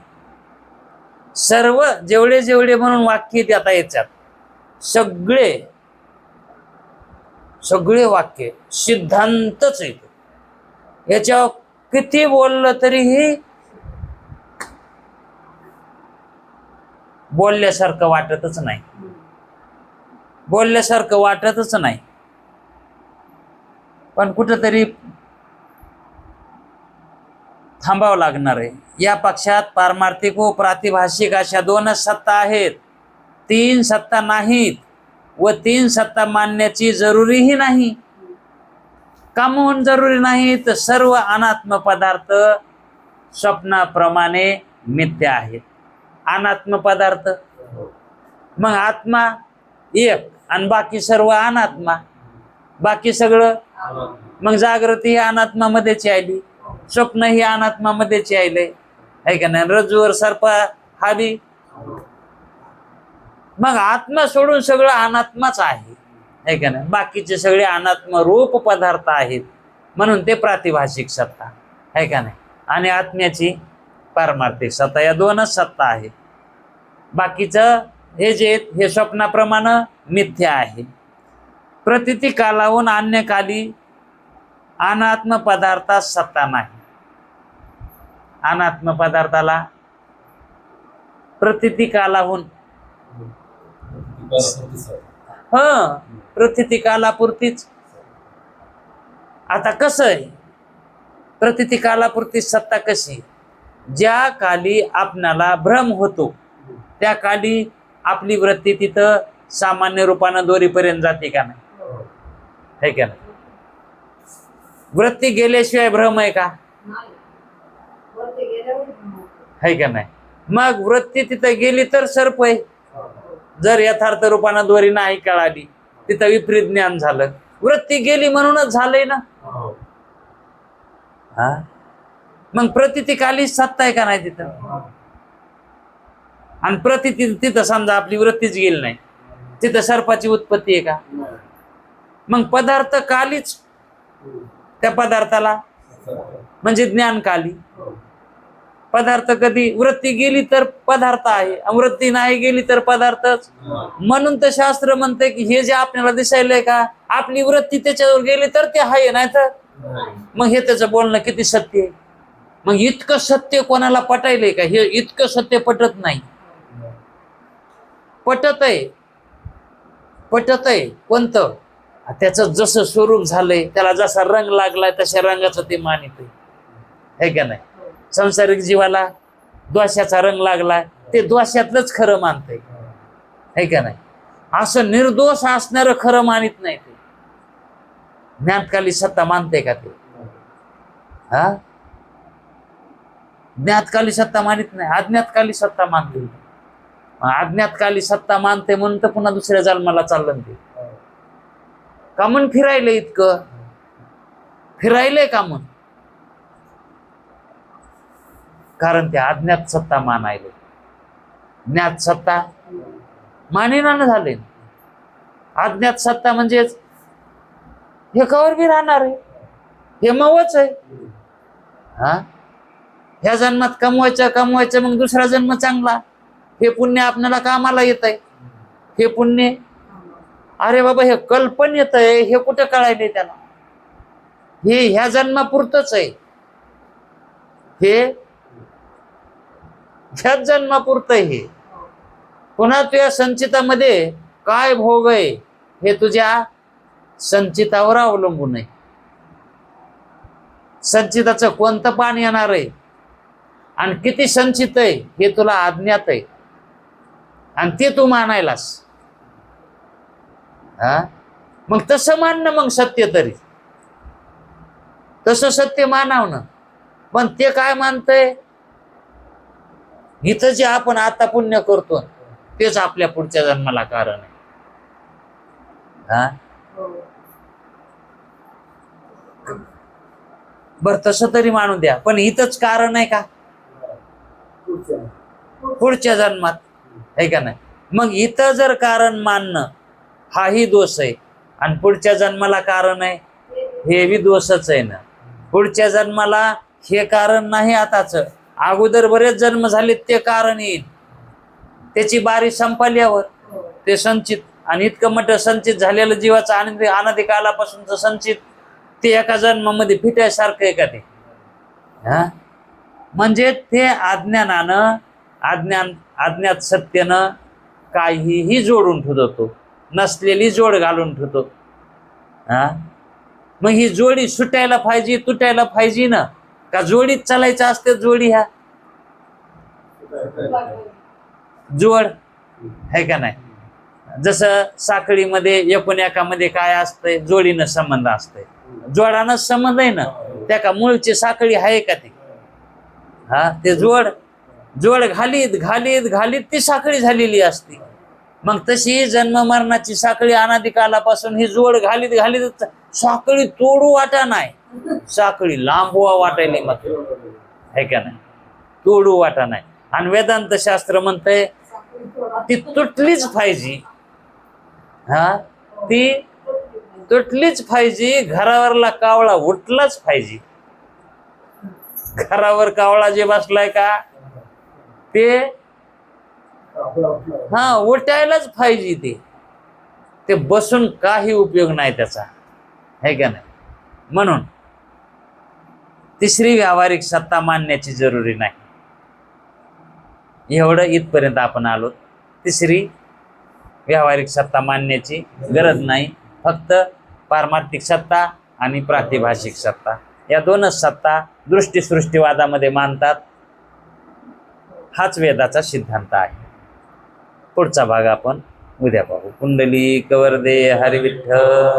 सर्व जेवढे जेवढे म्हणून वाक्य आहेत आता याच्यात, सगळे वाक्य सिद्धांतच आहेत. याच्यावर किती बोललं तरीही बोलल्यासारखं वाटतच नाही, बोलल्यासारखं वाटतच नाही. पण कुठंतरी थांबावं लागणार आहे. या पक्षात पारमार्थिक व प्रातिभाषिक अशा दोनच सत्ता आहेत, तीन सत्ता नाहीत. व तीन सत्ता मानण्याची जरुरीही नाही. का म्हणून जरुरी नाही? तर सर्व अनात्म पदार्थ स्वप्नाप्रमाणे मिथ्या आहेत. अनात्म पदार्थ, मग आत्मा एक आणि बाकी सर्व अनात्मा, बाकी सगळं. मग जागृती ही अनात्मामध्येच आली, स्वप्न ही अनात्मामध्येच आले, आहे का नाही? रज्जूवर सर्प हा बी. मग आत्मा सोडून सगळं अनात्माच आहे, है का नाही? बाकीचे सगळे अनात्म रूप पदार्थ आहेत. म्हणून ते प्रातिभाषिक सत्ता, है का नाही? आणि आत्म्याची पारमार्थिक सत्ता, या दोनच सत्ता आहेत. बाकीचं हे जे हे स्वप्नाप्रमाणे मिथ्या आहे. प्रतीती कालाहून अन्य काली अनात्म पदार्थात सत्ता नाही. अनात्म पदार्थाला प्रतीती कालाहून प्रतीती कालापुरतीच. आता कसं आहे, प्रतीती कालापुरती सत्ता कशी, ज्या काली आपणाला भ्रम होतो त्या काली आपली वृत्ती तिथं सामान्य रूपानं दोरीपर्यंत जाते का नाही, है का नाही? वृत्ती गेल्याशिवाय भ्रम आहे का, है का नाही? मग वृत्ती तिथं गेली तर सर्प आहे. जर यथार्थ रूपानं दोरी नाही कळाली तिथं विपरीत ज्ञान झालं. वृत्ती गेली म्हणूनच झालंय ना. हा, मग प्रतीती काली सत्ता आहे का नाही तिथं? आणि प्रतीती तिथं समजा आपली वृत्तीच गेली नाही, तिथं सर्पाची उत्पत्ती आहे का? मग पदार्थ कालीच त्या पदार्थाला, म्हणजे ज्ञान काली. पदार्थ कधी वृत्ती गेली तर पदार्थ आहे, वृत्ती नाही गेली तर पदार्थच. म्हणून तर शास्त्र म्हणते की हे जे आपल्याला दिसायलंय का, आपली वृत्ती त्याच्यावर गेली तर ते आहे, नाही तर मग हे त्याचं बोलणं किती सत्य आहे. मग इतकं सत्य कोणाला पटायलंय का? हे इतकं सत्य पटत नाही. पटत आहे कोणतं? त्याचं जसं स्वरूप झालंय, त्याला जसा रंग लागलाय तशा रंगाचं ते मानित आहे का नाही? संसारिक जीवाला द्वाशाचा रंग लागलाय, ते द्वाशातलंच खरं मानतंय, है का नाही? असं निर्दोष असणारं खरं मानित नाही ते. ज्ञातकाली सत्ता मानते का ते? हा, ज्ञातकाली सत्ता मानित नाही, अज्ञातकाली सत्ता मानते. अज्ञातकाली सत्ता मानते म्हणून तर पुन्हा दुसऱ्या जन्माला चाललं ते. का म्हणून फिरायलंय, इतकं फिरायलंय का म्हणून? कारण ते अज्ञात सत्ता मानायले. ज्ञात सत्ता मानिनानं झाले. अज्ञात सत्ता म्हणजेच हे कवर बी राहणार आहे, हे मवच आहे. हा, ह्या जन्मात कमवायचं मग दुसरा जन्म चांगला, हे पुण्य आपल्याला कामाला येत आहे. हे पुण्य, अरे बाबा हे कल्पन येत आहे, हे कुठं कळायले त्याला? हे ह्या जन्मापुरतच आहे, हे ह्याच जन्मापुरतं आहे. हे पुन्हा तुझ्या संचितामध्ये काय भोग आहे हे तुझ्या संचितावर अवलंबून आहे. संचिताचं कोणतं पान येणार आहे आणि किती संचित आहे हे तुला अज्ञात आहे, आणि ते तू मानायलास. हा, मग तसं मानणं, मग सत्य तरी तसं सत्य मानावं. पण ते काय मानतंय, इथं जे आपण आता पुण्य करतो तेच आपल्या पुढच्या जन्माला कारण आहे. हा, बर तसं तरी मानू द्या, पण इथंच कारण आहे का पुढच्या जन्मात, आहे का नाही? मग इथं जर कारण मानणं हाही दोष आहे, आणि पुढच्या जन्माला कारण आहे हे बी दोषच आहे ना. पुढच्या जन्माला हे कारण नाही, आताच अगोदर बरेच जन्म झाले ते कारण येईल. त्याची बारी संपल्यावर ते संचित, आणि इतकं मोठं संचित झालेलं जीवाचं अनादी कालापासूनचं संचित ते एका जन्मामध्ये फिटायसारखं आहे का ते? हा, म्हणजे ते अज्ञानानं, अज्ञात सत्यानं काहीही जोडून ठेवतो, नसलेली जोड घालून ठेवतो. हा, मग ही जोडी सुटायला पाहिजे, तुटायला पाहिजे ना, का जोडीत चालायचं असते? जोडी ह्या जोड आहे का नाही? जसं साखळीमध्ये एकूण एकामध्ये काय असतंय, जोडीनं संबंध असतंय, जोडानं संबंध आहे ना. त्या का मूळची साखळी आहे का ती? हा, ते जोड घालीत ती साखळी झालेली असते. मग तशी जन्म मरणाची साखळी अनादी कालापासून ही जोड घालीत साखळी तोडू वाटा नाही, साखळी लांबवा वाटायली मात्र, आहे का नाही? तोडू वाटा नाही. आणि वेदांत शास्त्र म्हणतंय ती तुटलीच पाहिजे. हा, ती तुटलीच पाहिजे. घरावरला कावळा उठलाच पाहिजे. घरावर कावळा जे बसलाय का ते हा उठायलाच पाहिजे. ते बसून काही उपयोग नाही त्याचा, है का नाही? म्हणून तिसरी व्यावहारिक सत्ता मानण्याची जरुरी नाही. एवढं इथपर्यंत आपण आलो. तिसरी व्यावहारिक सत्ता मानण्याची गरज नाही. फक्त पारमार्थिक सत्ता आणि प्रातिभाषिक सत्ता या दोनच सत्ता दृष्टीसृष्टीवादामध्ये मानतात. हाच वेदाचा सिद्धांत आहे. पुढचा भाग आपण उद्या पाहू. कुंडली कवरदे हरी विठ्ठल.